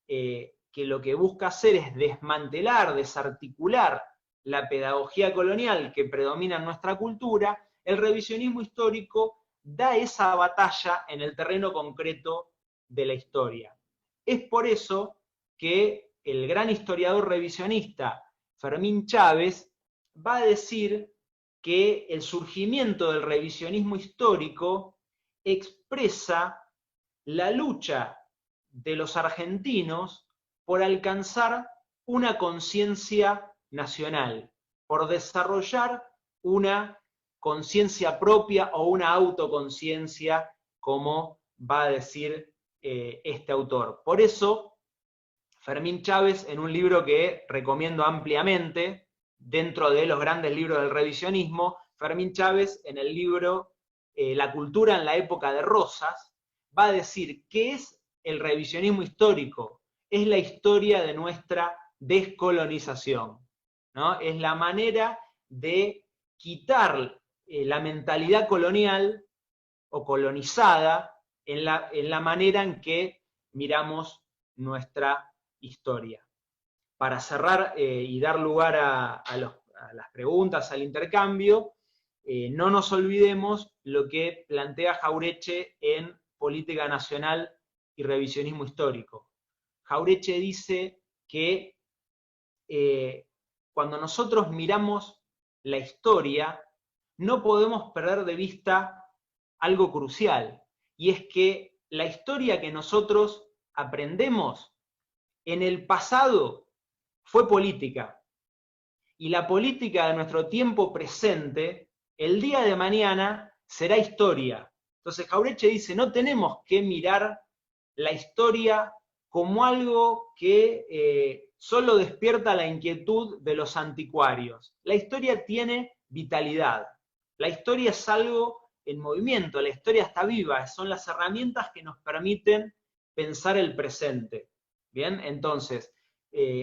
que lo que busca hacer es desmantelar, desarticular la pedagogía colonial que predomina en nuestra cultura, el revisionismo histórico da esa batalla en el terreno concreto de la historia. Es por eso que el gran historiador revisionista Fermín Chávez va a decir que el surgimiento del revisionismo histórico expresa la lucha de los argentinos por alcanzar una conciencia nacional, por desarrollar una conciencia propia o una autoconciencia, como va a decir este autor. Por eso, Fermín Chávez, en un libro que recomiendo ampliamente, dentro de los grandes libros del revisionismo, Fermín Chávez, en el libro La cultura en la época de Rosas, va a decir qué es el revisionismo histórico. Es la historia de nuestra descolonización, ¿no? Es la manera de quitar la mentalidad colonial o colonizada en la manera en que miramos nuestra historia. Para cerrar y dar lugar a las preguntas, al intercambio, no nos olvidemos lo que plantea Jauretche en Política Nacional y Revisionismo Histórico. Jauretche dice que cuando nosotros miramos la historia, no podemos perder de vista algo crucial, y es que la historia que nosotros aprendemos en el pasado fue política, y la política de nuestro tiempo presente, el día de mañana, será historia. Entonces Jauretche dice, no tenemos que mirar la historia como algo que solo despierta la inquietud de los anticuarios. La historia tiene vitalidad. La historia es algo en movimiento, la historia está viva, son las herramientas que nos permiten pensar el presente. Bien, entonces,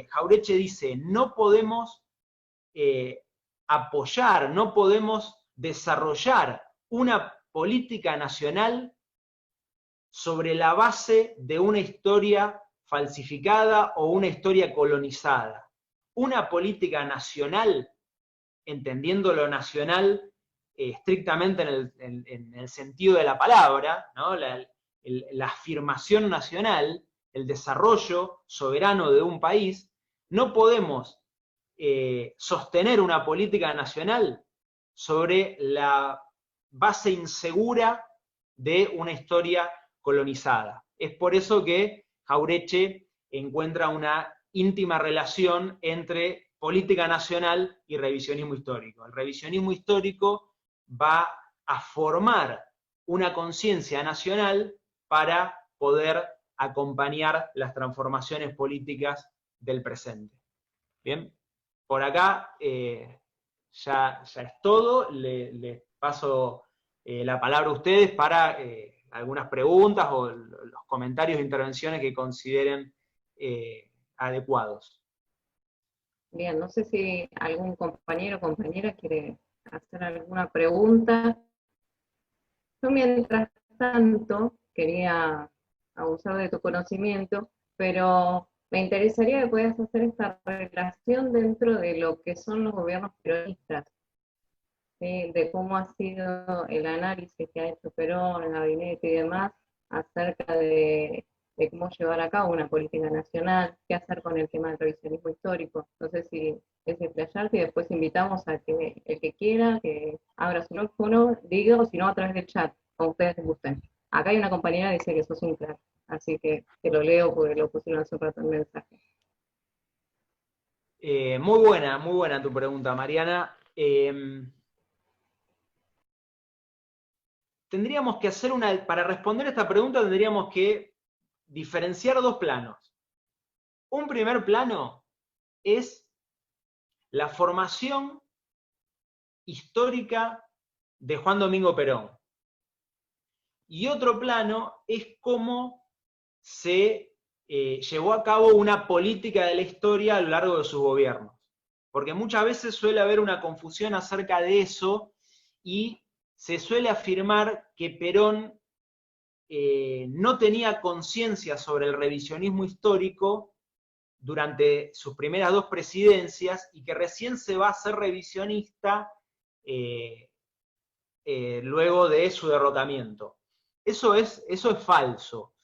Jauretche dice, no podemos apoyar, no podemos desarrollar una política nacional sobre la base de una historia falsificada o una historia colonizada. Una política nacional, entendiendo lo nacional estrictamente en el sentido de la palabra, ¿no? La afirmación nacional, el desarrollo soberano de un país, no podemos sostener una política nacional sobre la base insegura de una historia colonizada. Es por eso que Jauretche encuentra una íntima relación entre política nacional y revisionismo histórico. El revisionismo histórico va a formar una conciencia nacional para poder acompañar las transformaciones políticas del presente. Bien, por acá ya es todo. Les paso la palabra a ustedes para algunas preguntas o los comentarios e intervenciones que consideren adecuados. Bien, no sé si algún compañero o compañera quiere hacer alguna pregunta. Yo mientras tanto quería abusar de tu conocimiento, pero me interesaría que puedas hacer esta relación dentro de lo que son los gobiernos peronistas, ¿sí? De cómo ha sido el análisis que ha hecho Perón, el gabinete y demás, acerca de cómo llevar a cabo una política nacional, qué hacer con el tema del revisionismo histórico. No sé si es explayarte y después invitamos a que el que quiera, que abra su micrófono, diga, o si no, a través del chat, como ustedes les gusten. Acá hay una compañera que dice que sos un crack, así que te lo leo porque lo pusieron hace un rato en mensaje. Muy buena tu pregunta, Mariana. Tendríamos que hacer para responder esta pregunta tendríamos que diferenciar dos planos. Un primer plano es la formación histórica de Juan Domingo Perón. Y otro plano es cómo se llevó a cabo una política de la historia a lo largo de sus gobiernos. Porque muchas veces suele haber una confusión acerca de eso y se suele afirmar que Perón no tenía conciencia sobre el revisionismo histórico durante sus primeras dos presidencias y que recién se va a ser revisionista luego de su derrocamiento. Eso es falso.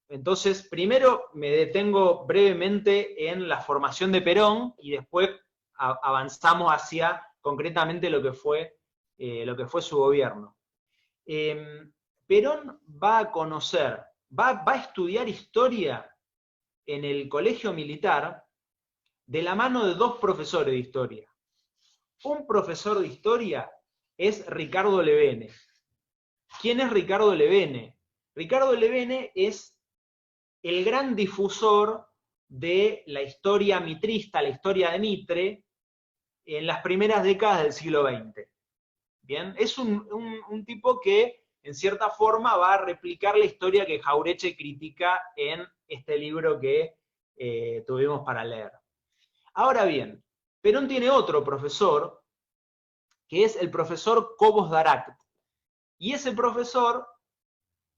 Entonces, primero me detengo brevemente en la formación de Perón y después avanzamos hacia concretamente lo que fue su gobierno. Perón va a conocer, va a estudiar historia en el colegio militar de la mano de dos profesores de historia. Un profesor de historia es Ricardo Levene. ¿Quién es Ricardo Levene? Ricardo Levene es el gran difusor de la historia mitrista, la historia de Mitre, en las primeras décadas del siglo XX. Bien, es un tipo que en cierta forma va a replicar la historia que Jauretche critica en este libro que tuvimos para leer. Ahora bien, Perón tiene otro profesor, que es el profesor Cobos Daract, y ese profesor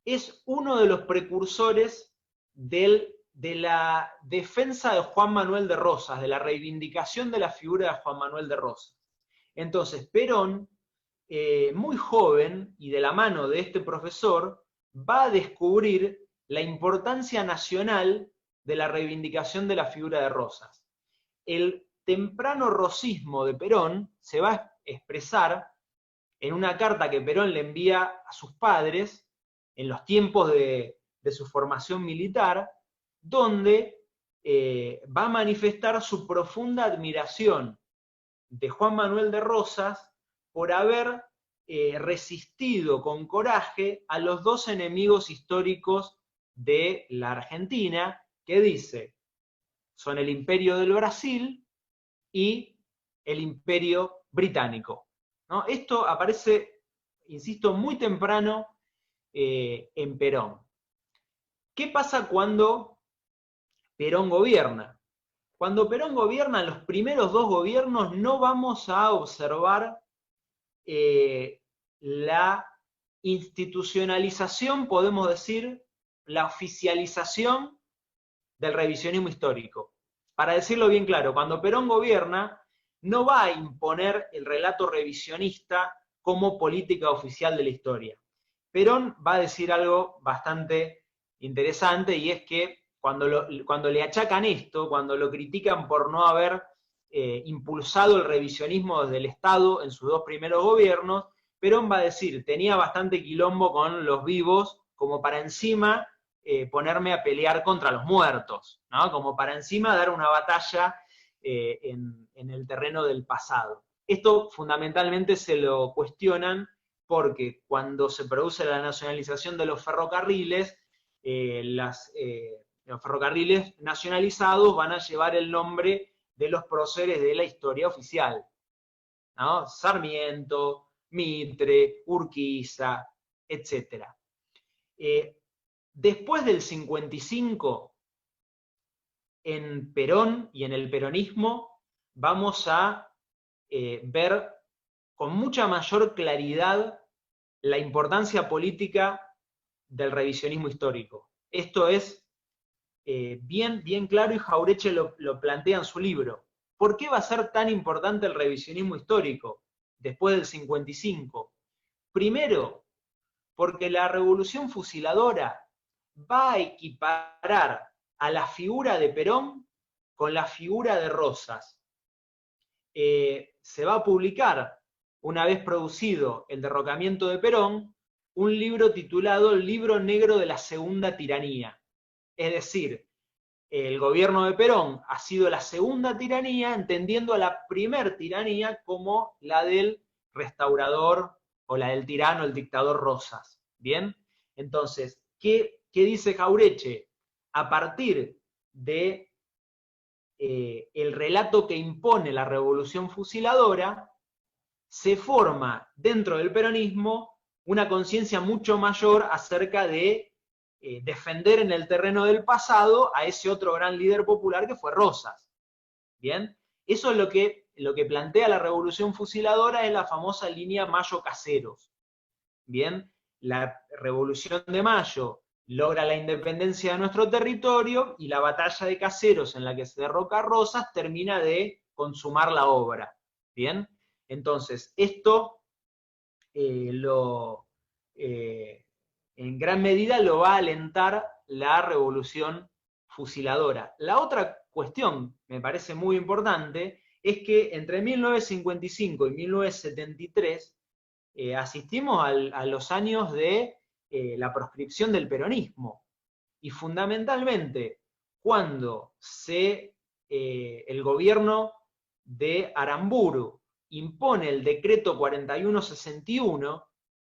es uno de los precursores de la defensa de Juan Manuel de Rosas, de la reivindicación de la figura de Juan Manuel de Rosas. Entonces, Perón, muy joven y de la mano de este profesor, va a descubrir la importancia nacional de la reivindicación de la figura de Rosas. El temprano rosismo de Perón se va a expresar en una carta que Perón le envía a sus padres en los tiempos de su formación militar, donde va a manifestar su profunda admiración de Juan Manuel de Rosas por haber resistido con coraje a los dos enemigos históricos de la Argentina, que dice, son el Imperio del Brasil y el Imperio Británico, ¿no? Esto aparece, insisto, muy temprano en Perón. ¿Qué pasa cuando Perón gobierna? Cuando Perón gobierna, en los primeros dos gobiernos no vamos a observar la institucionalización, podemos decir, la oficialización del revisionismo histórico. Para decirlo bien claro, cuando Perón gobierna, no va a imponer el relato revisionista como política oficial de la historia. Perón va a decir algo bastante interesante, y es que cuando le achacan esto, cuando lo critican por no haber impulsado el revisionismo desde el Estado en sus dos primeros gobiernos, Perón va a decir, tenía bastante quilombo con los vivos, como para encima ponerme a pelear contra los muertos, ¿no? Como para encima dar una batalla en el terreno del pasado. Esto fundamentalmente se lo cuestionan porque cuando se produce la nacionalización de los ferrocarriles, los ferrocarriles nacionalizados van a llevar el nombre de los próceres de la historia oficial, ¿no? Sarmiento, Mitre, Urquiza, etc. Después del 55, en Perón y en el peronismo, vamos a ver con mucha mayor claridad la importancia política del revisionismo histórico. Esto es bien claro, y Jauretche lo plantea en su libro. ¿Por qué va a ser tan importante el revisionismo histórico después del 55? Primero, porque la revolución fusiladora va a equiparar a la figura de Perón con la figura de Rosas. Se va a publicar, una vez producido el derrocamiento de Perón, un libro titulado El Libro Negro de la Segunda Tiranía. Es decir, el gobierno de Perón ha sido la segunda tiranía, entendiendo a la primer tiranía como la del restaurador o la del tirano, el dictador Rosas. ¿Bien? Entonces, ¿qué ¿qué dice Jauretche? A partir de el relato que impone la revolución fusiladora, se forma dentro del peronismo una conciencia mucho mayor acerca de defender en el terreno del pasado a ese otro gran líder popular que fue Rosas. ¿Bien? Eso es lo que plantea la revolución fusiladora, es la famosa línea Mayo-Caseros. ¿Bien? La revolución de Mayo logra la independencia de nuestro territorio y la batalla de Caseros, en la que se derroca a Rosas, termina de consumar la obra. ¿Bien? Entonces, esto en gran medida lo va a alentar la revolución fusiladora. La otra cuestión, me parece muy importante, es que entre 1955 y 1973 asistimos a los años de la proscripción del peronismo. Y fundamentalmente, cuando el gobierno de Aramburu impone el decreto 4161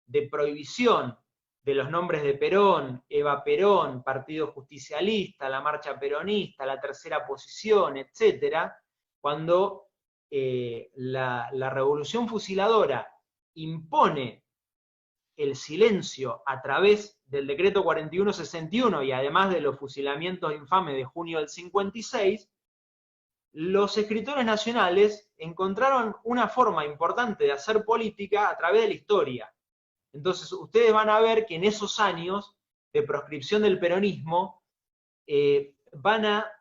de prohibición de los nombres de Perón, Eva Perón, Partido Justicialista, la Marcha Peronista, la Tercera Posición, etc., cuando la revolución fusiladora impone el silencio a través del decreto 4161 y además de los fusilamientos infames de junio del 56, los escritores nacionales encontraron una forma importante de hacer política a través de la historia. Entonces, ustedes van a ver que en esos años de proscripción del peronismo van a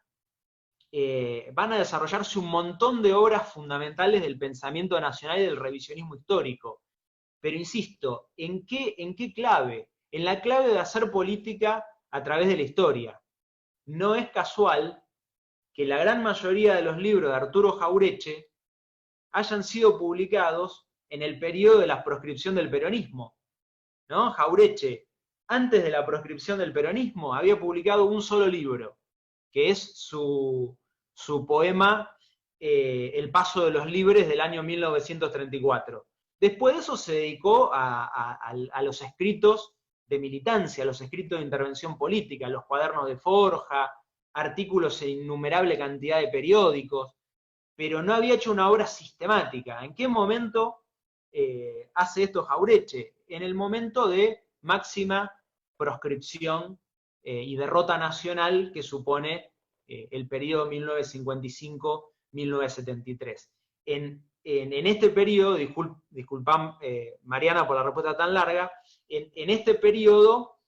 desarrollarse un montón de obras fundamentales del pensamiento nacional y del revisionismo histórico. Pero insisto, ¿en qué clave? En la clave de hacer política a través de la historia. No es casual que la gran mayoría de los libros de Arturo Jauretche hayan sido publicados en el periodo de la proscripción del peronismo, ¿no? Jauretche, antes de la proscripción del peronismo, había publicado un solo libro, que es su poema El paso de los libres del año 1934. Después de eso se dedicó a los escritos de militancia, a los escritos de intervención política, los cuadernos de forja, artículos en innumerable cantidad de periódicos, pero no había hecho una obra sistemática. ¿En qué momento hace esto Jauretche? En el momento de máxima proscripción y derrota nacional que supone el periodo 1955-1973. En este periodo, disculpan Mariana por la respuesta tan larga, en este periodo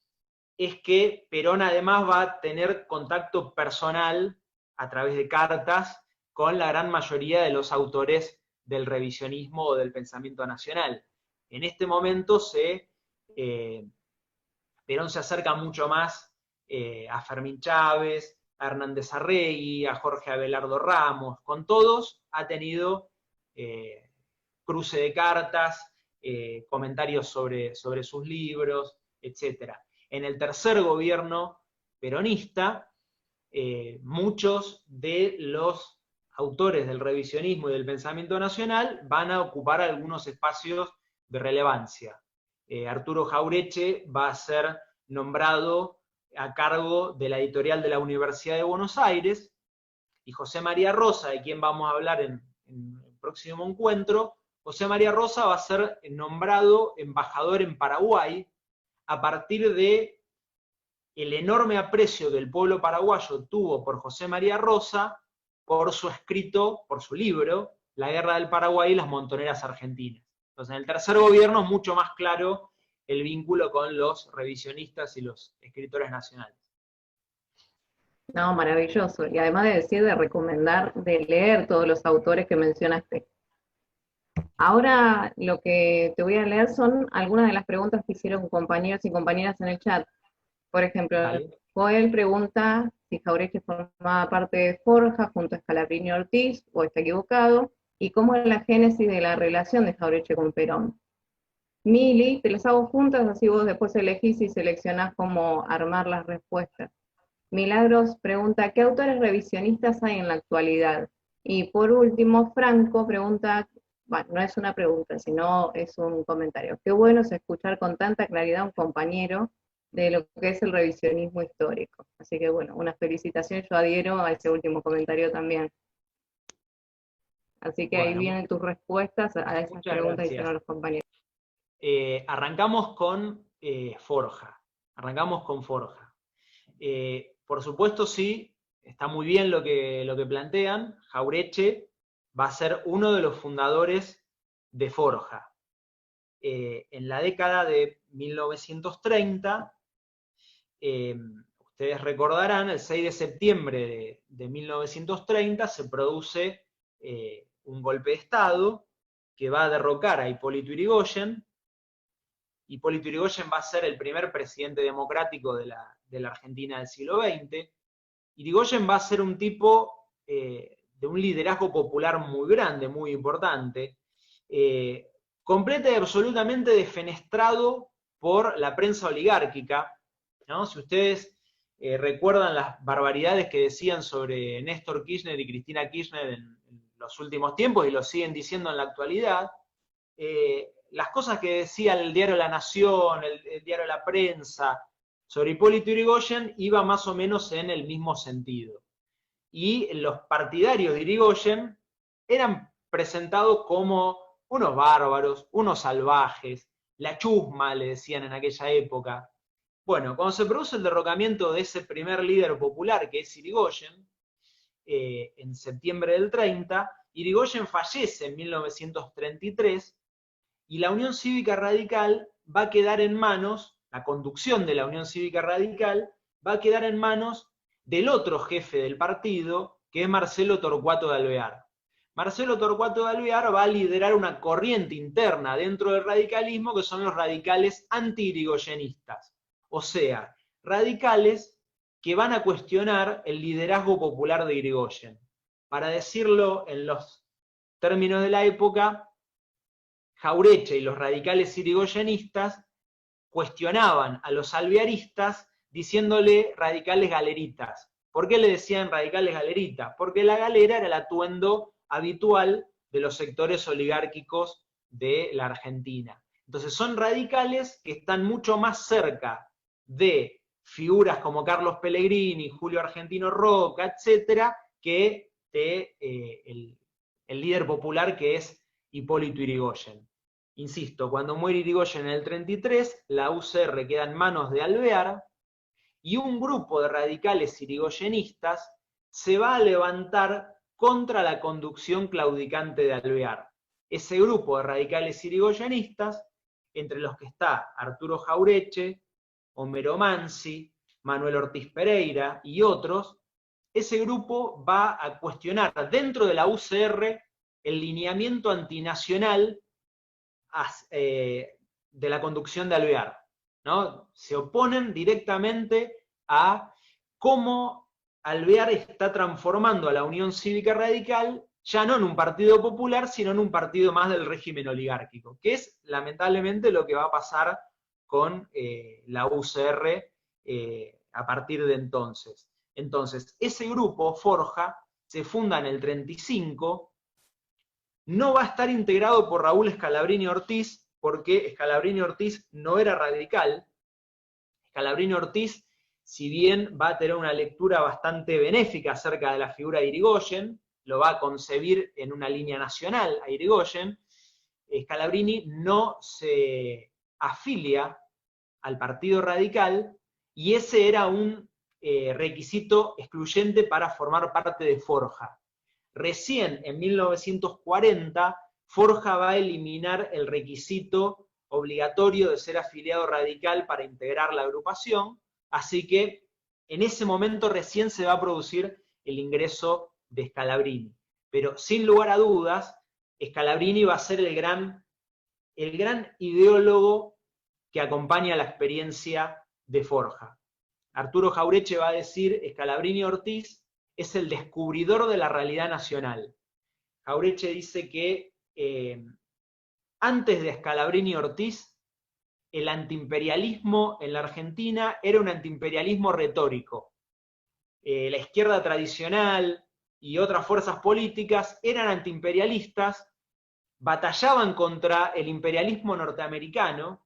es que Perón además va a tener contacto personal a través de cartas con la gran mayoría de los autores del revisionismo o del pensamiento nacional. En este momento Perón se acerca mucho más a Fermín Chávez, a Hernández Arregui, a Jorge Abelardo Ramos. Con todos ha tenido cruce de cartas, comentarios sobre sus libros, etc. En el tercer gobierno peronista, muchos de los autores del revisionismo y del pensamiento nacional van a ocupar algunos espacios de relevancia. Arturo Jauretche va a ser nombrado a cargo de la editorial de la Universidad de Buenos Aires, y José María Rosa, de quien vamos a hablar en el próximo encuentro, José María Rosa va a ser nombrado embajador en Paraguay a partir de el enorme aprecio que el pueblo paraguayo tuvo por José María Rosa, por su escrito, por su libro, La Guerra del Paraguay y las Montoneras Argentinas. Entonces, en el tercer gobierno es mucho más claro el vínculo con los revisionistas y los escritores nacionales. No, maravilloso. Y además de decir, de recomendar, de leer todos los autores que mencionaste. Ahora lo que te voy a leer son algunas de las preguntas que hicieron compañeros y compañeras en el chat. Por ejemplo, Dale. Joel pregunta si Jauretche formaba parte de Forja junto a Scalabrini Ortiz, o está equivocado, y cómo es la génesis de la relación de Jauretche con Perón. Mili, te las hago juntas, así vos después elegís y seleccionás cómo armar las respuestas. Milagros pregunta, ¿qué autores revisionistas hay en la actualidad? Y por último, Franco pregunta, bueno, no es una pregunta, sino es un comentario. Qué bueno es escuchar con tanta claridad a un compañero de lo que es el revisionismo histórico. Así que bueno, unas felicitaciones, yo adhiero a ese último comentario también. Así que ahí Bueno, vienen tus respuestas a esas muchas preguntas que gracias. hicieron los compañeros. Arrancamos con Forja. Arrancamos con Forja. Por supuesto, sí, está muy bien lo que plantean. Jauretche va a ser uno de los fundadores de Forja. En la década de 1930, ustedes recordarán, el 6 de septiembre de 1930 se produce un golpe de Estado que va a derrocar a Hipólito Yrigoyen. Hipólito Yrigoyen va a ser el primer presidente democrático de la Argentina del siglo XX. Yrigoyen va a ser un tipo de un liderazgo popular muy grande, muy importante, completa y absolutamente defenestrado por la prensa oligárquica, ¿no? Si ustedes recuerdan las barbaridades que decían sobre Néstor Kirchner y Cristina Kirchner en los últimos tiempos, y lo siguen diciendo en la actualidad, las cosas que decía el diario La Nación, el diario La Prensa, sobre Hipólito Yrigoyen, iba más o menos en el mismo sentido. Y los partidarios de Yrigoyen eran presentados como unos bárbaros, unos salvajes, la chusma, le decían en aquella época. Bueno, cuando se produce el derrocamiento de ese primer líder popular, que es Yrigoyen, en septiembre del 30, Yrigoyen fallece en 1933, y la Unión Cívica Radical va a quedar en manos, la conducción de la Unión Cívica Radical va a quedar en manos del otro jefe del partido, que es Marcelo Torcuato de Alvear. Marcelo Torcuato de Alvear va a liderar una corriente interna dentro del radicalismo, que son los radicales anti-yrigoyenistas. O sea, radicales que van a cuestionar el liderazgo popular de Yrigoyen. Para decirlo en los términos de la época, Jauretche y los radicales yrigoyenistas cuestionaban a los alvearistas diciéndole radicales galeritas. ¿Por qué le decían radicales galeritas? Porque la galera era el atuendo habitual de los sectores oligárquicos de la Argentina. Entonces son radicales que están mucho más cerca de figuras como Carlos Pellegrini, Julio Argentino Roca, etcétera, que de el líder popular que es Hipólito Yrigoyen. Insisto, cuando muere Yrigoyen en el 33, la UCR queda en manos de Alvear, y un grupo de radicales yrigoyenistas se va a levantar contra la conducción claudicante de Alvear. Ese grupo de radicales yrigoyenistas, entre los que está Arturo Jauretche, Homero Mansi, Manuel Ortiz Pereira y otros, ese grupo va a cuestionar dentro de la UCR el lineamiento antinacional de la conducción de Alvear, ¿no? Se oponen directamente a cómo Alvear está transformando a la Unión Cívica Radical ya no en un partido popular, sino en un partido más del régimen oligárquico, que es lamentablemente lo que va a pasar con la UCR a partir de entonces. Entonces, ese grupo, Forja, se funda en el 35, no va a estar integrado por Raúl Scalabrini Ortiz, porque Scalabrini Ortiz no era radical. Scalabrini Ortiz, si bien va a tener una lectura bastante benéfica acerca de la figura de Yrigoyen, lo va a concebir en una línea nacional a Yrigoyen, Scalabrini no se afilia al Partido Radical, y ese era un requisito excluyente para formar parte de Forja. Recién en 1940, Forja va a eliminar el requisito obligatorio de ser afiliado radical para integrar la agrupación, así que en ese momento recién se va a producir el ingreso de Scalabrini. Pero sin lugar a dudas, Scalabrini va a ser el gran ideólogo que acompaña la experiencia de Forja. Arturo Jauretche va a decir, Scalabrini Ortiz es el descubridor de la realidad nacional. Jauretche dice que antes de Scalabrini Ortiz, el antiimperialismo en la Argentina era un antiimperialismo retórico. La izquierda tradicional y otras fuerzas políticas eran antiimperialistas, batallaban contra el imperialismo norteamericano,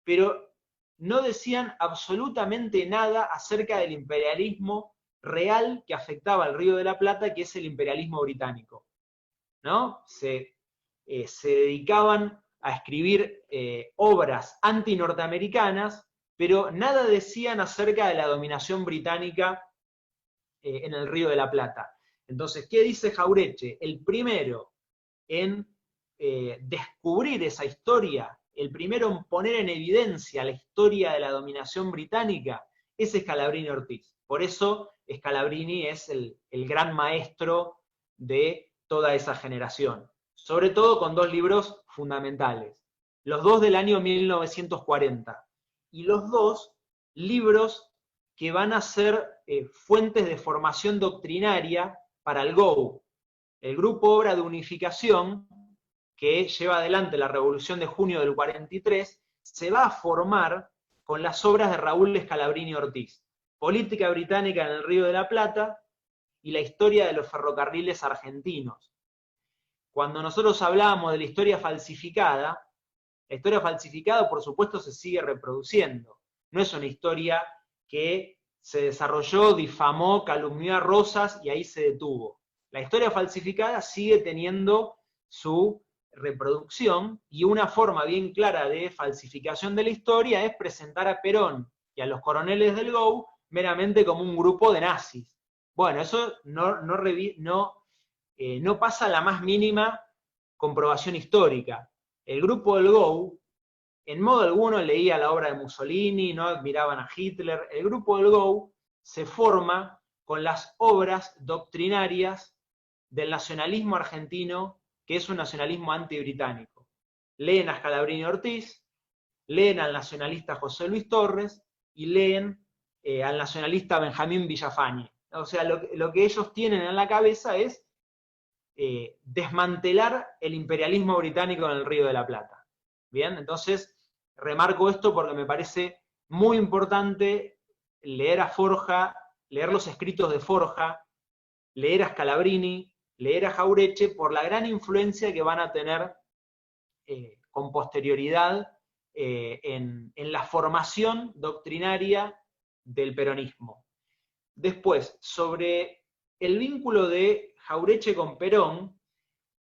pero no decían absolutamente nada acerca del imperialismo real que afectaba al Río de la Plata, que es el imperialismo británico, ¿no? Se dedicaban a escribir obras anti-norteamericanas, pero nada decían acerca de la dominación británica en el Río de la Plata. Entonces, ¿qué dice Jauretche? El primero en descubrir esa historia, el primero en poner en evidencia la historia de la dominación británica, es Scalabrini Ortiz. Por eso Scalabrini es el gran maestro de toda esa generación. Sobre todo con dos libros fundamentales. Los dos del año 1940. Y los dos libros que van a ser fuentes de formación doctrinaria para el GOU, el Grupo Obra de Unificación, que lleva adelante la Revolución de Junio del 43, se va a formar con las obras de Raúl Scalabrini Ortiz, Política Británica en el Río de la Plata y la historia de los ferrocarriles argentinos. Cuando nosotros hablábamos de la historia falsificada por supuesto se sigue reproduciendo. No es una historia que se desarrolló, difamó, calumnió a Rosas y ahí se detuvo. La historia falsificada sigue teniendo su reproducción y una forma bien clara de falsificación de la historia es presentar a Perón y a los coroneles del GOU meramente como un grupo de nazis. Bueno, eso no pasa la más mínima comprobación histórica. El grupo del GOU en modo alguno leía la obra de Mussolini, no admiraban a Hitler. El grupo del GOU se forma con las obras doctrinarias del nacionalismo argentino, que es un nacionalismo antibritánico. Leen a Scalabrini Ortiz, leen al nacionalista José Luis Torres y leen al nacionalista Benjamín Villafañe. O sea, lo que ellos tienen en la cabeza es desmantelar el imperialismo británico en el Río de la Plata. Bien, entonces remarco esto porque me parece muy importante leer a Forja, leer los escritos de Forja, leer a Scalabrini, leer a Jauretche por la gran influencia que van a tener con posterioridad en la formación doctrinaria del peronismo. Después, sobre el vínculo de Jauretche con Perón,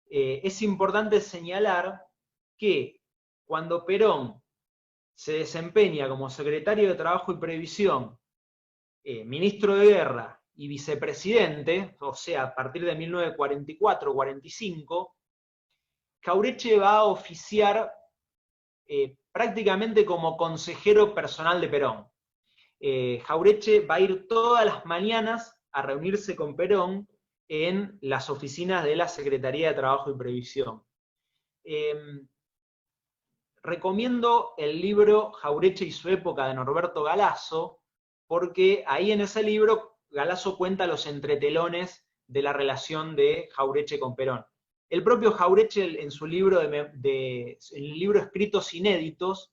es importante señalar que cuando Perón se desempeña como secretario de Trabajo y Previsión, ministro de Guerra y vicepresidente, o sea, a partir de 1944-45, Jauretche va a oficiar prácticamente como consejero personal de Perón. Jauretche va a ir todas las mañanas a reunirse con Perón en las oficinas de la Secretaría de Trabajo y Previsión. Recomiendo el libro Jauretche y su época de Norberto Galasso, porque ahí en ese libro Galasso cuenta los entretelones de la relación de Jauretche con Perón. El propio Jauretche en su libro, en el libro Escritos Inéditos,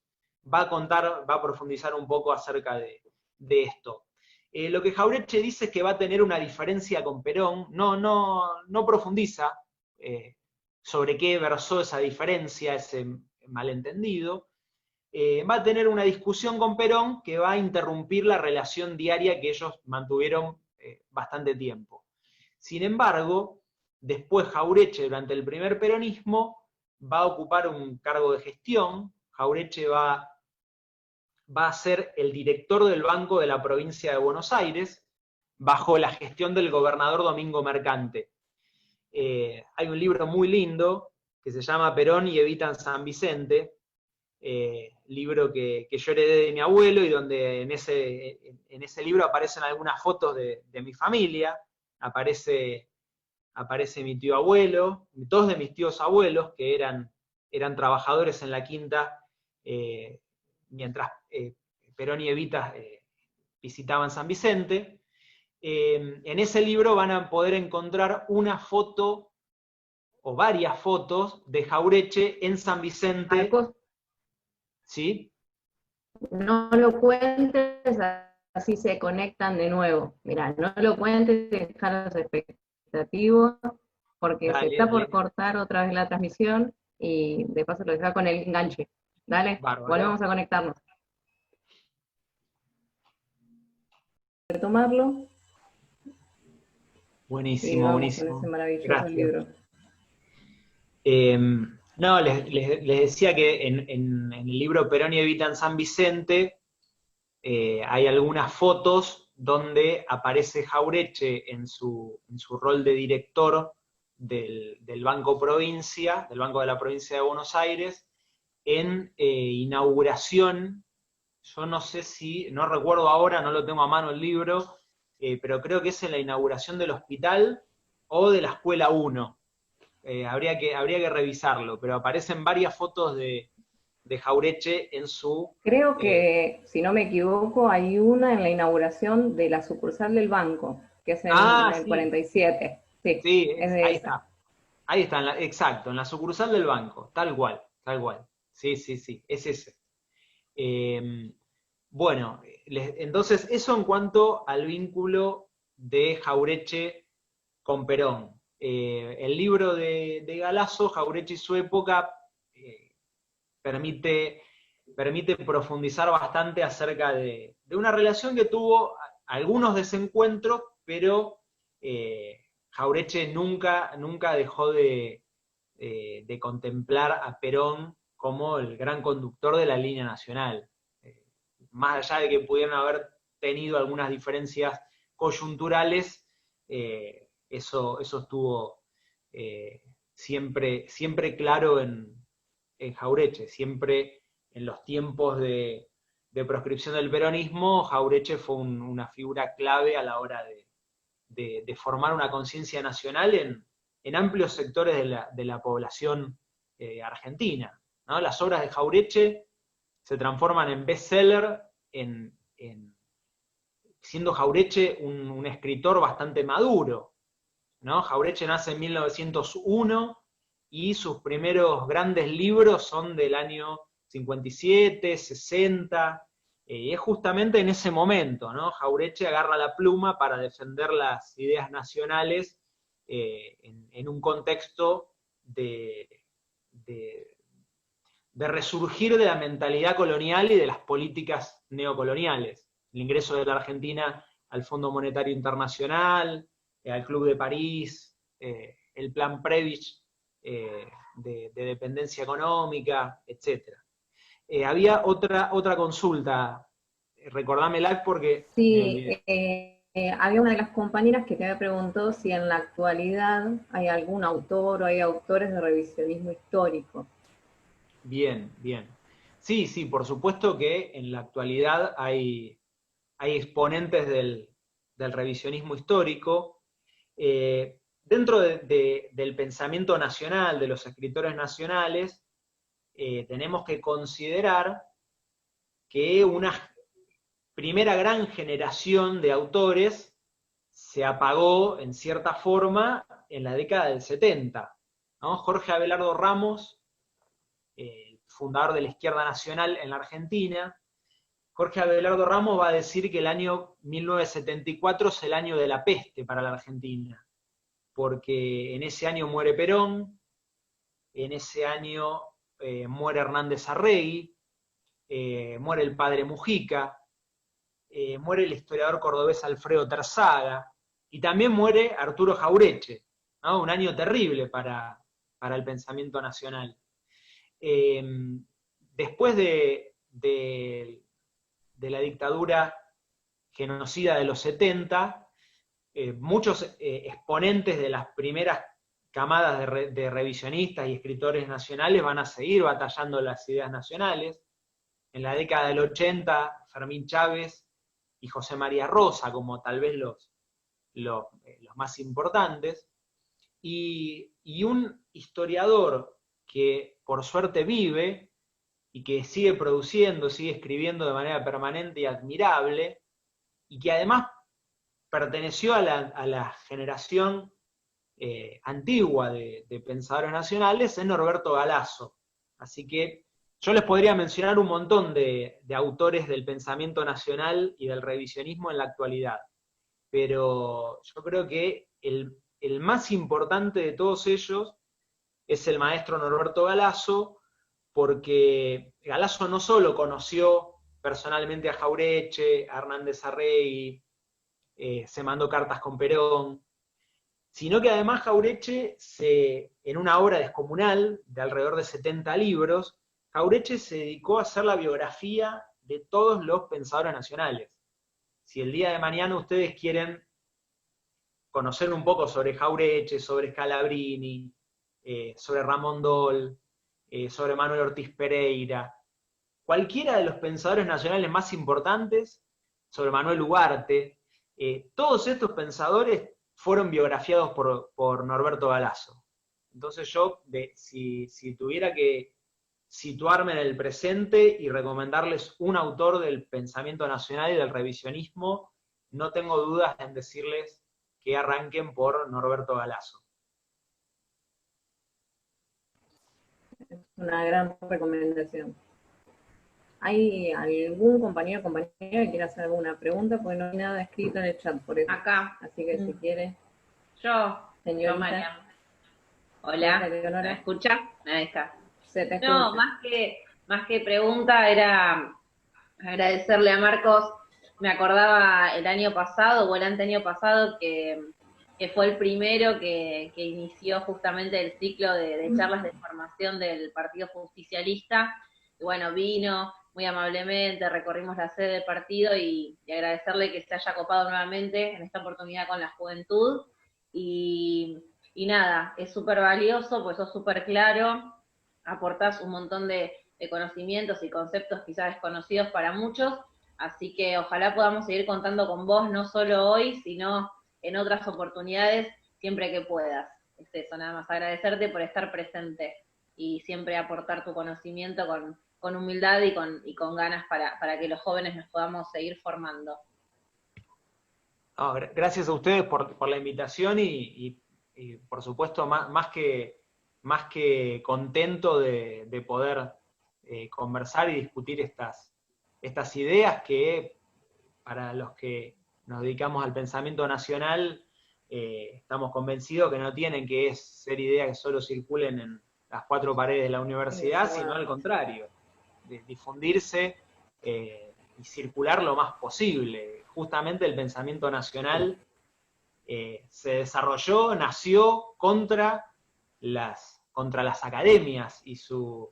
va a profundizar un poco acerca de esto. Lo que Jauretche dice es que va a tener una diferencia con Perón, no profundiza sobre qué versó esa diferencia, ese malentendido. Va a tener una discusión con Perón que va a interrumpir la relación diaria que ellos mantuvieron bastante tiempo. Sin embargo, después Jauretche, durante el primer peronismo, va a ocupar un cargo de gestión. Jauretche va a ser el director del Banco de la Provincia de Buenos Aires, bajo la gestión del gobernador Domingo Mercante. Hay un libro muy lindo que se llama Perón y Evita en San Vicente, libro que yo heredé de mi abuelo y donde en ese libro aparecen algunas fotos de mi familia, aparece mi tío abuelo, dos de mis tíos abuelos que eran trabajadores en la quinta mientras Perón y Evita visitaban San Vicente. En ese libro van a poder encontrar una foto o varias fotos de Jauretche en San Vicente. Marcos, ¿Sí? no lo cuentes, así se conectan de nuevo. Mirá, no lo cuentes, dejar los expectativos, porque se está por cortar otra vez la transmisión y de paso lo deja con el enganche. Dale, Bárbaro. volvemos a conectarnos. retomarlo y Buenísimo, sigamos con ese buenísimo. maravilloso Gracias. libro. No, les decía que en el libro Perón y Evita en San Vicente hay algunas fotos donde aparece Jaureche en su rol de director del Banco Provincia, del Banco de la Provincia de Buenos Aires, en inauguración. Yo no sé si, no recuerdo ahora, no lo tengo a mano el libro, pero creo que es en la inauguración del hospital o de la Escuela 1. Habría que revisarlo, pero aparecen varias fotos de Jaureche en su... Creo eh, que, si no me equivoco, hay una en la inauguración de la sucursal del banco, que es en el sí, 47. Sí, sí, es de ahí esa. está. Ahí está, exacto, en la sucursal del banco, tal cual, tal cual. Sí, sí, sí, es ese. Eh, bueno, entonces eso en cuanto al vínculo de Jaureche con Perón. El libro de Galasso, Jaureche y su época, eh, permite, permite profundizar bastante acerca de una relación que tuvo algunos desencuentros, pero Jaureche nunca dejó de contemplar a Perón como el gran conductor de la línea nacional. Eh, Más allá de que pudieran haber tenido algunas diferencias coyunturales, eso estuvo siempre claro en Jaureche, siempre en los tiempos de proscripción del peronismo, Jaureche fue una figura clave a la hora de formar una conciencia nacional en amplios sectores de la población argentina, ¿no? Las obras de Jaureche se transforman en bestseller, siendo Jaureche un escritor bastante maduro, ¿no? Jaureche nace en 1901 y sus primeros grandes libros son del año 57, 60, y es justamente en ese momento, ¿no? Jaureche agarra la pluma para defender las ideas nacionales en un contexto de, de resurgir de la mentalidad colonial y de las políticas neocoloniales. El ingreso de la Argentina al Fondo Monetario Internacional, al Club de París, el plan Previch de dependencia económica, etc. Había otra consulta, recordámela porque me Sí, olvidé. había una de las compañeras que te había preguntado si en la actualidad hay algún autor o hay autores de revisionismo histórico. Bien, bien. Sí, sí, por supuesto que en la actualidad hay exponentes del revisionismo histórico. Dentro del pensamiento nacional, de los escritores nacionales, tenemos que considerar que una primera gran generación de autores se apagó en cierta forma en la década del 70, ¿no? Jorge Abelardo Ramos, fundador de la Izquierda Nacional en la Argentina. Jorge Abelardo Ramos va a decir que el año 1974 es el año de la peste para la Argentina, porque en ese año muere Perón, en ese año muere Hernández Arregui, muere el padre Mujica, muere el historiador cordobés Alfredo Terzaga, y también muere Arturo Jaureche, ¿no? Un año terrible para el pensamiento nacional. Eh, Después de la dictadura genocida de los 70, muchos exponentes de las primeras camadas de revisionistas y escritores nacionales van a seguir batallando las ideas nacionales. En la década del 80, Fermín Chávez y José María Rosa, como tal vez los más importantes, y un historiador que por suerte vive y que sigue produciendo, sigue escribiendo de manera permanente y admirable, y que además perteneció a la generación antigua de pensadores nacionales, es Norberto Galasso. Así que yo les podría mencionar un montón de autores del pensamiento nacional y del revisionismo en la actualidad, pero yo creo que el más importante de todos ellos es el maestro Norberto Galasso, porque Galasso no solo conoció personalmente a Jaureche, a Hernández Arregui, se mandó cartas con Perón, sino que además Jauretche, en una obra descomunal de alrededor de 70 libros, Jauretche se dedicó a hacer la biografía de todos los pensadores nacionales. Si el día de mañana ustedes quieren conocer un poco sobre Jauretche, sobre Scalabrini, sobre Ramón Dol, sobre Manuel Ortiz Pereira, cualquiera de los pensadores nacionales más importantes, sobre Manuel Ugarte, todos estos pensadores fueron biografiados por Norberto Galasso. Entonces yo, si tuviera que situarme en el presente y recomendarles un autor del pensamiento nacional y del revisionismo, no tengo dudas en decirles que arranquen por Norberto Galasso. Es una gran recomendación. ¿Hay algún compañero o compañera que quiera hacer alguna pregunta? Porque no hay nada escrito en el chat por eso. Acá. Así que si quiere. Yo, Señorita. Mariam. Hola, Leonora. ¿me escucha? Ahí está. Se te escucha. No, más que pregunta era agradecerle a Marcos. Me acordaba el año pasado o el anteaño pasado que fue el primero que inició justamente el ciclo de charlas de formación del Partido Justicialista. Y bueno, vino muy amablemente, recorrimos la sede del partido y agradecerle que se haya copado nuevamente en esta oportunidad con la juventud. Y nada, es súper valioso, pues sos súper claro, aportás un montón de conocimientos y conceptos quizás desconocidos para muchos, así que ojalá podamos seguir contando con vos, no solo hoy, sino en otras oportunidades, siempre que puedas. Es eso, nada más, agradecerte por estar presente y siempre aportar tu conocimiento con humildad y con ganas para que los jóvenes nos podamos seguir formando. No, gracias a ustedes por la invitación y por supuesto más que contento de poder conversar y discutir estas ideas que para los que nos dedicamos al pensamiento nacional estamos convencidos que no tienen que ser ideas que solo circulen en las cuatro paredes de la universidad, sino al contrario, de difundirse y circular lo más posible. Justamente el pensamiento nacional se desarrolló, nació contra las academias y su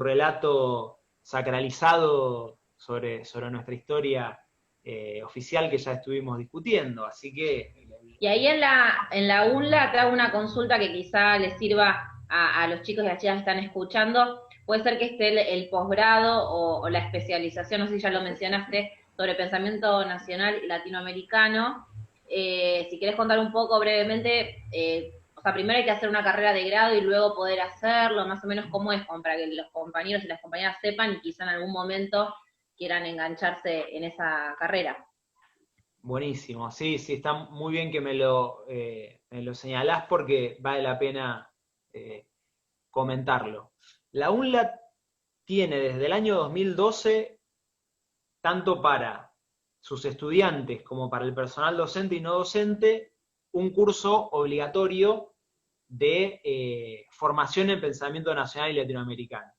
relato sacralizado sobre nuestra historia oficial que ya estuvimos discutiendo. Así que... Y ahí en la UNLA te hago una consulta que quizá les sirva a los chicos y a las chicas que están escuchando. Puede ser que esté el posgrado o la especialización, no sé si ya lo mencionaste, sobre pensamiento nacional y latinoamericano. Si querés contar un poco brevemente, o sea, primero hay que hacer una carrera de grado y luego poder hacerlo, más o menos cómo es, para que los compañeros y las compañeras sepan y quizá en algún momento quieran engancharse en esa carrera. Buenísimo, sí, está muy bien que me lo señalás porque vale la pena comentarlo. La UNLA tiene desde el año 2012, tanto para sus estudiantes como para el personal docente y no docente, un curso obligatorio de formación en pensamiento nacional y latinoamericano.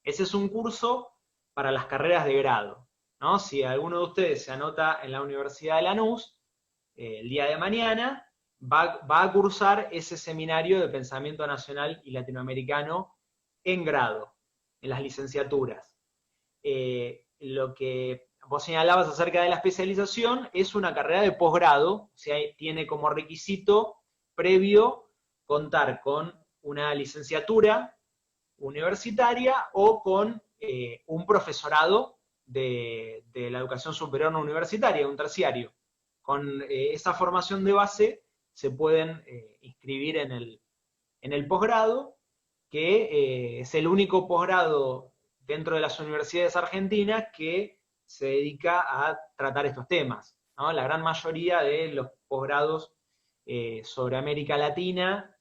Ese es un curso para las carreras de grado, ¿no? Si alguno de ustedes se anota en la Universidad de Lanús, el día de mañana va a cursar ese seminario de pensamiento nacional y latinoamericano en grado, en las licenciaturas. Lo que vos señalabas acerca de la especialización es una carrera de posgrado, o sea, tiene como requisito previo contar con una licenciatura universitaria o con un profesorado de la educación superior no universitaria, un terciario. Con esa formación de base se pueden inscribir en el posgrado, que es el único posgrado dentro de las universidades argentinas que se dedica a tratar estos temas, ¿no? La gran mayoría de los posgrados sobre América Latina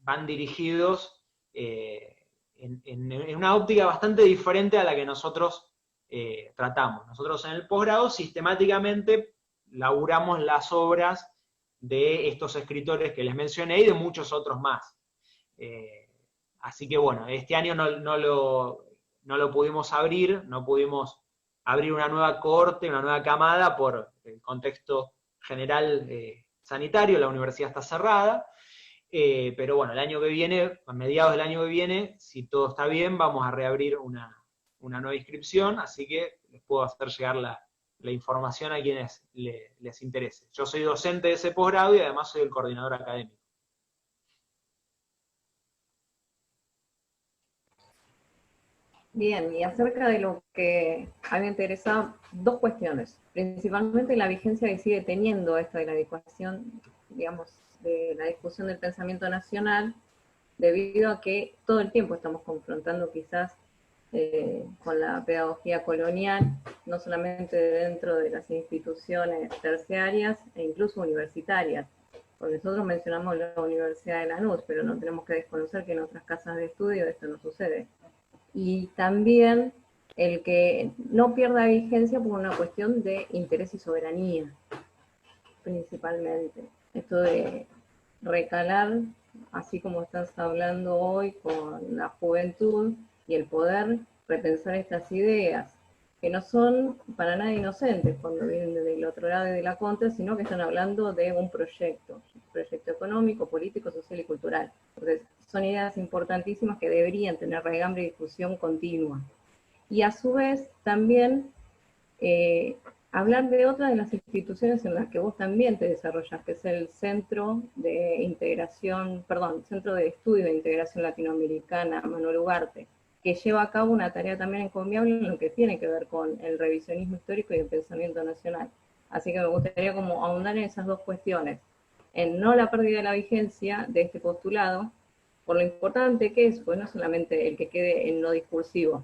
van dirigidos en una óptica bastante diferente a la que nosotros tratamos. Nosotros en el posgrado sistemáticamente laburamos las obras de estos escritores que les mencioné y de muchos otros más. Así que bueno, este año no lo pudimos abrir, no pudimos abrir una nueva cohorte, una nueva camada por el contexto general sanitario, la universidad está cerrada, pero bueno, el año que viene, a mediados del año que viene, si todo está bien, vamos a reabrir una nueva inscripción, así que les puedo hacer llegar la información a quienes les interese. Yo soy docente de ese posgrado y además soy el coordinador académico. Bien, y acerca de lo que a mí me interesa, dos cuestiones. Principalmente la vigencia que sigue teniendo esto de la adecuación, digamos, de la discusión del pensamiento nacional, debido a que todo el tiempo estamos confrontando quizás con la pedagogía colonial, no solamente dentro de las instituciones terciarias e incluso universitarias. Porque nosotros mencionamos la Universidad de Lanús, pero no tenemos que desconocer que en otras casas de estudio esto no sucede. Y también el que no pierda vigencia por una cuestión de interés y soberanía, principalmente. Esto de recalar, así como estás hablando hoy con la juventud y el poder repensar estas ideas, que no son para nada inocentes cuando vienen del otro lado y de la contra, sino que están hablando de un proyecto económico, político, social y cultural. Entonces, son ideas importantísimas que deberían tener raigambre y discusión continua. Y a su vez, también hablar de otra de las instituciones en las que vos también te desarrollas, que es el Centro de Centro de Estudio de Integración Latinoamericana, Manuel Ugarte, que lleva a cabo una tarea también encomiable en lo que tiene que ver con el revisionismo histórico y el pensamiento nacional. Así que me gustaría como ahondar en esas dos cuestiones, en no la pérdida de la vigencia de este postulado, por lo importante que es, pues no solamente el que quede en lo discursivo,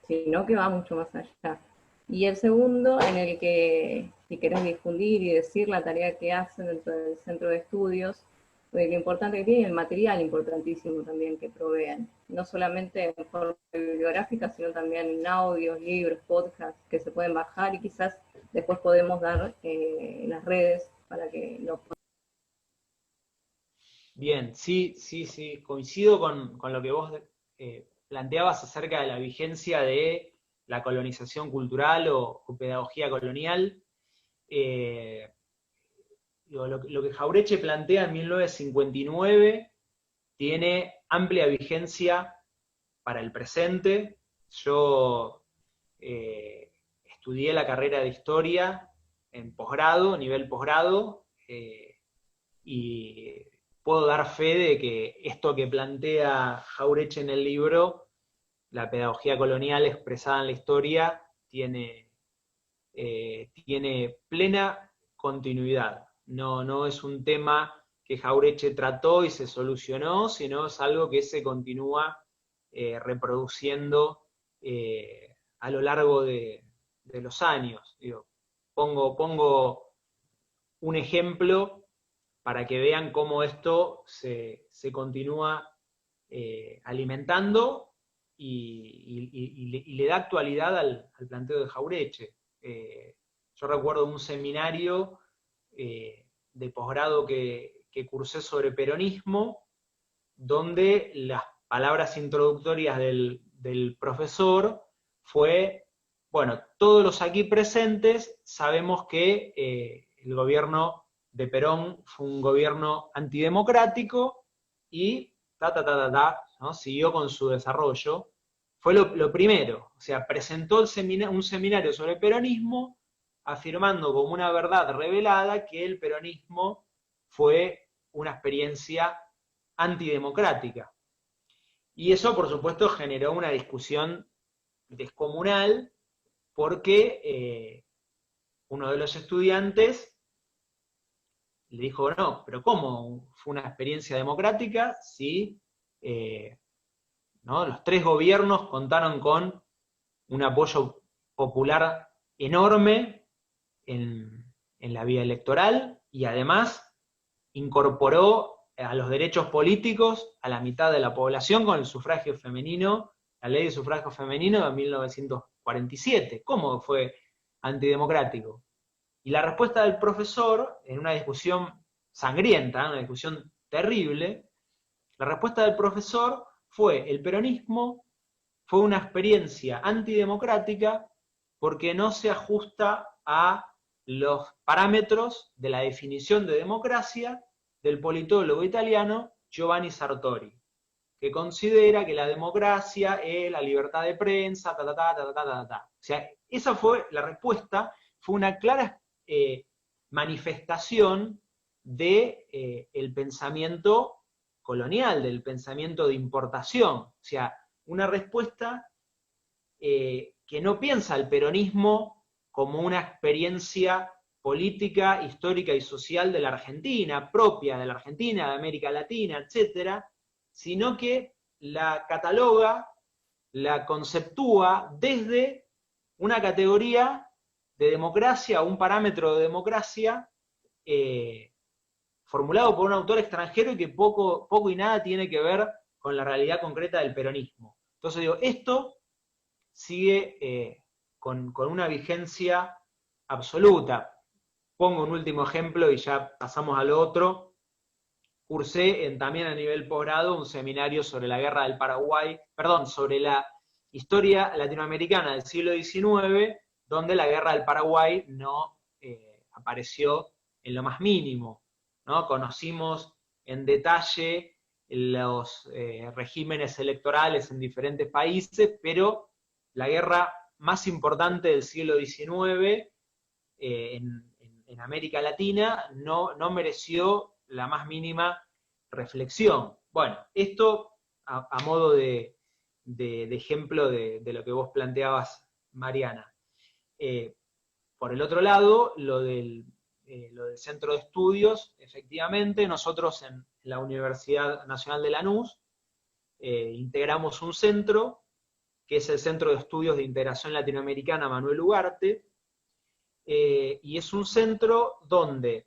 sino que va mucho más allá. Y el segundo, en el que, si querés difundir y decir la tarea que hacen dentro del centro de estudios, lo importante que tiene, el material importantísimo también que proveen, no solamente en forma bibliográfica, sino también en audios, libros, podcasts que se pueden bajar y quizás después podemos dar en las redes para que lo puedan. Bien, sí, coincido con lo que vos planteabas acerca de la vigencia de la colonización cultural o pedagogía colonial. Lo que Jauretche plantea en 1959 tiene amplia vigencia para el presente. Yo estudié la carrera de historia en posgrado, nivel posgrado, y puedo dar fe de que esto que plantea Jauretche en el libro, la pedagogía colonial expresada en la historia, tiene plena continuidad. No es un tema que Jauretche trató y se solucionó, sino es algo que se continúa reproduciendo a lo largo de los años. Digo, pongo un ejemplo para que vean cómo esto se continúa alimentando y le da actualidad al planteo de Jauretche. Yo recuerdo un seminario de posgrado que cursé sobre peronismo, donde las palabras introductorias del profesor fue, bueno, todos los aquí presentes sabemos que el gobierno de Perón fue un gobierno antidemocrático y ¿no? Siguió con su desarrollo. Fue lo primero, o sea, presentó un seminario sobre peronismo, afirmando como una verdad revelada que el peronismo fue una experiencia antidemocrática. Y eso, por supuesto, generó una discusión descomunal, porque uno de los estudiantes le dijo, no, pero ¿cómo fue una experiencia democrática si ¿no? los tres gobiernos contaron con un apoyo popular enorme en la vía electoral y además incorporó a los derechos políticos a la mitad de la población con el sufragio femenino, la ley de sufragio femenino de 1947? ¿Cómo fue antidemocrático? Y la respuesta del profesor, en una discusión sangrienta, una discusión terrible, la respuesta del profesor fue: el peronismo fue una experiencia antidemocrática porque no se ajusta a los parámetros de la definición de democracia del politólogo italiano Giovanni Sartori, que considera que la democracia es la libertad de prensa, ta, ta, ta, ta, ta, ta, ta. O sea, esa fue la respuesta, fue una clara manifestación de el pensamiento colonial, del pensamiento de importación. O sea, una respuesta que no piensa el peronismo como una experiencia política, histórica y social de la Argentina, propia de la Argentina, de América Latina, etcétera, sino que la cataloga, la conceptúa desde una categoría de democracia, un parámetro de democracia formulado por un autor extranjero y que poco y nada tiene que ver con la realidad concreta del peronismo. Entonces digo, esto sigue con una vigencia absoluta. Pongo un último ejemplo y ya pasamos a lo otro. Cursé también a nivel posgrado un seminario sobre la guerra del Paraguay, perdón, sobre la historia latinoamericana del siglo XIX, donde la guerra del Paraguay no apareció en lo más mínimo, ¿no? Conocimos en detalle los regímenes electorales en diferentes países, pero la guerra más importante del siglo XIX en América Latina no mereció la más mínima reflexión. Bueno, esto a modo de ejemplo de lo que vos planteabas, Mariana. Por el otro lado, lo del centro de estudios, efectivamente, nosotros en la Universidad Nacional de Lanús integramos un centro, que es el Centro de Estudios de Integración Latinoamericana Manuel Ugarte, y es un centro donde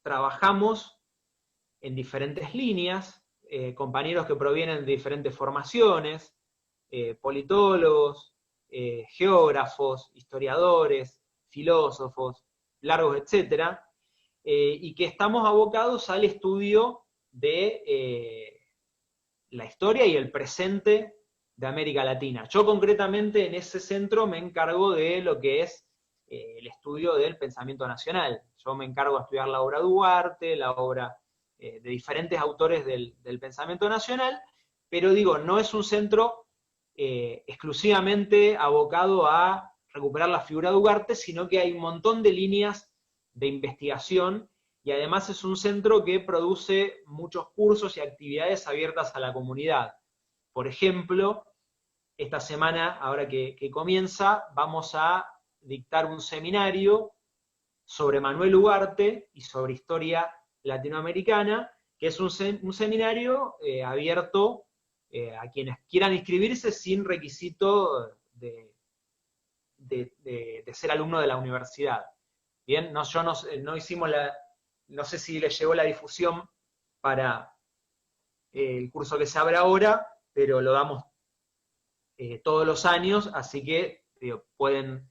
trabajamos en diferentes líneas, compañeros que provienen de diferentes formaciones, politólogos, geógrafos, historiadores, filósofos, largos, etcétera, y que estamos abocados al estudio de la historia y el presente de América Latina. Yo concretamente en ese centro me encargo de lo que es el estudio del pensamiento nacional. Yo me encargo de estudiar la obra de Duarte, la obra de diferentes autores del pensamiento nacional, pero digo, no es un centro exclusivamente abocado a recuperar la figura de Ugarte, sino que hay un montón de líneas de investigación y además es un centro que produce muchos cursos y actividades abiertas a la comunidad. Por ejemplo, esta semana, ahora que comienza, vamos a dictar un seminario sobre Manuel Ugarte y sobre historia latinoamericana, que es un seminario abierto a quienes quieran inscribirse sin requisito de ser alumno de la universidad. Bien, yo no hicimos no sé si les llegó la difusión para el curso que se abre ahora, pero lo damos todos los años, así que pueden,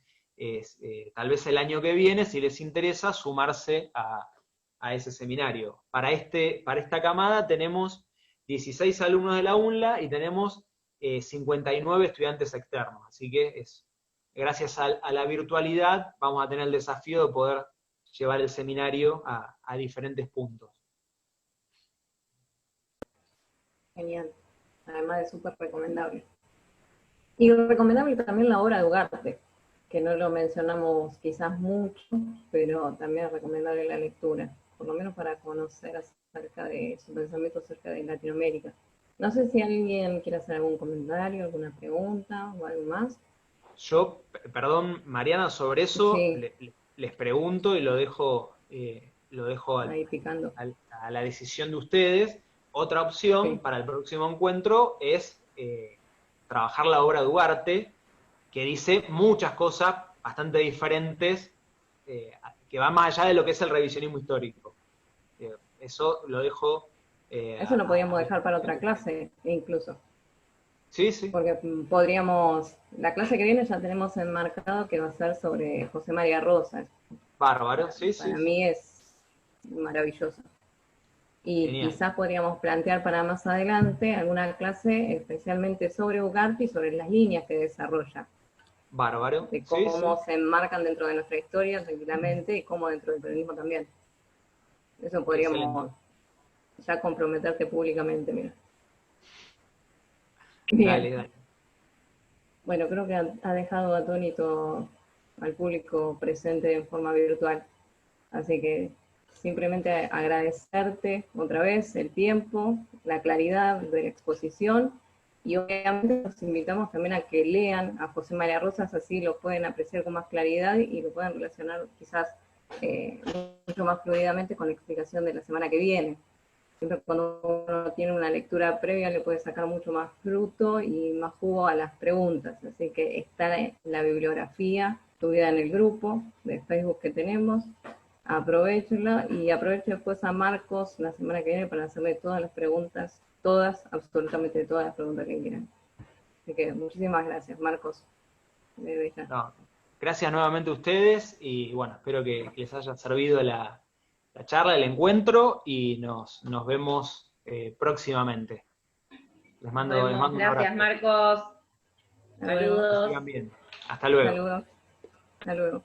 tal vez el año que viene, si les interesa, sumarse a ese seminario. Para esta camada tenemos 16 alumnos de la UNLA y tenemos 59 estudiantes externos, así que gracias a la virtualidad vamos a tener el desafío de poder llevar el seminario a diferentes puntos. Genial, además de súper recomendable. Y recomendable también la obra de Ugarte, que no lo mencionamos quizás mucho, pero también es recomendable la lectura, por lo menos para conocer acerca de su pensamiento acerca de Latinoamérica. No sé si alguien quiere hacer algún comentario, alguna pregunta o algo más. Yo, perdón, Mariana, sobre eso Sí. les pregunto y lo dejo Ahí picando. a la decisión de ustedes. Otra opción Sí. para el próximo encuentro es trabajar la obra de Ugarte, que dice muchas cosas bastante diferentes, que van más allá de lo que es el revisionismo histórico. Eso lo dejo... Eso lo podríamos dejar para otra clase, incluso. Sí, sí. Porque podríamos, la clase que viene ya tenemos enmarcado que va a ser sobre José María Rosas. Bárbaro, sí, sí. Para mí es maravilloso. Y Genial. quizás podríamos plantear para más adelante alguna clase especialmente sobre Ugarte y sobre las líneas que desarrolla. Bárbaro. de Sí, cómo sí. se enmarcan dentro de nuestra historia tranquilamente y cómo dentro del periodismo también. Eso Excelente. podríamos ya comprometerte públicamente, mira. Dale, Bien, dale. bueno, creo que ha dejado atónito al público presente en forma virtual. Así que simplemente agradecerte otra vez el tiempo, la claridad de la exposición y obviamente los invitamos también a que lean a José María Rosas, así lo pueden apreciar con más claridad y lo pueden relacionar quizás eh, mucho más fluidamente con la explicación de la semana que viene. Siempre cuando uno tiene una lectura previa le puede sacar mucho más fruto y más jugo a las preguntas. Así que está la bibliografía subida en el grupo de Facebook que tenemos. Aprovechenla y aprovechen después a Marcos la semana que viene para hacerle todas las preguntas, todas, absolutamente todas las preguntas que quieran. Así que muchísimas gracias, Marcos. Desde ya. No, gracias nuevamente a ustedes y bueno, espero que les haya servido la charla, el encuentro y nos vemos próximamente. Nos Les vemos. mando un Gracias, abrazo. Marcos. Hasta luego. Que Saludos. sigan bien. Hasta luego. Saludos. Hasta luego.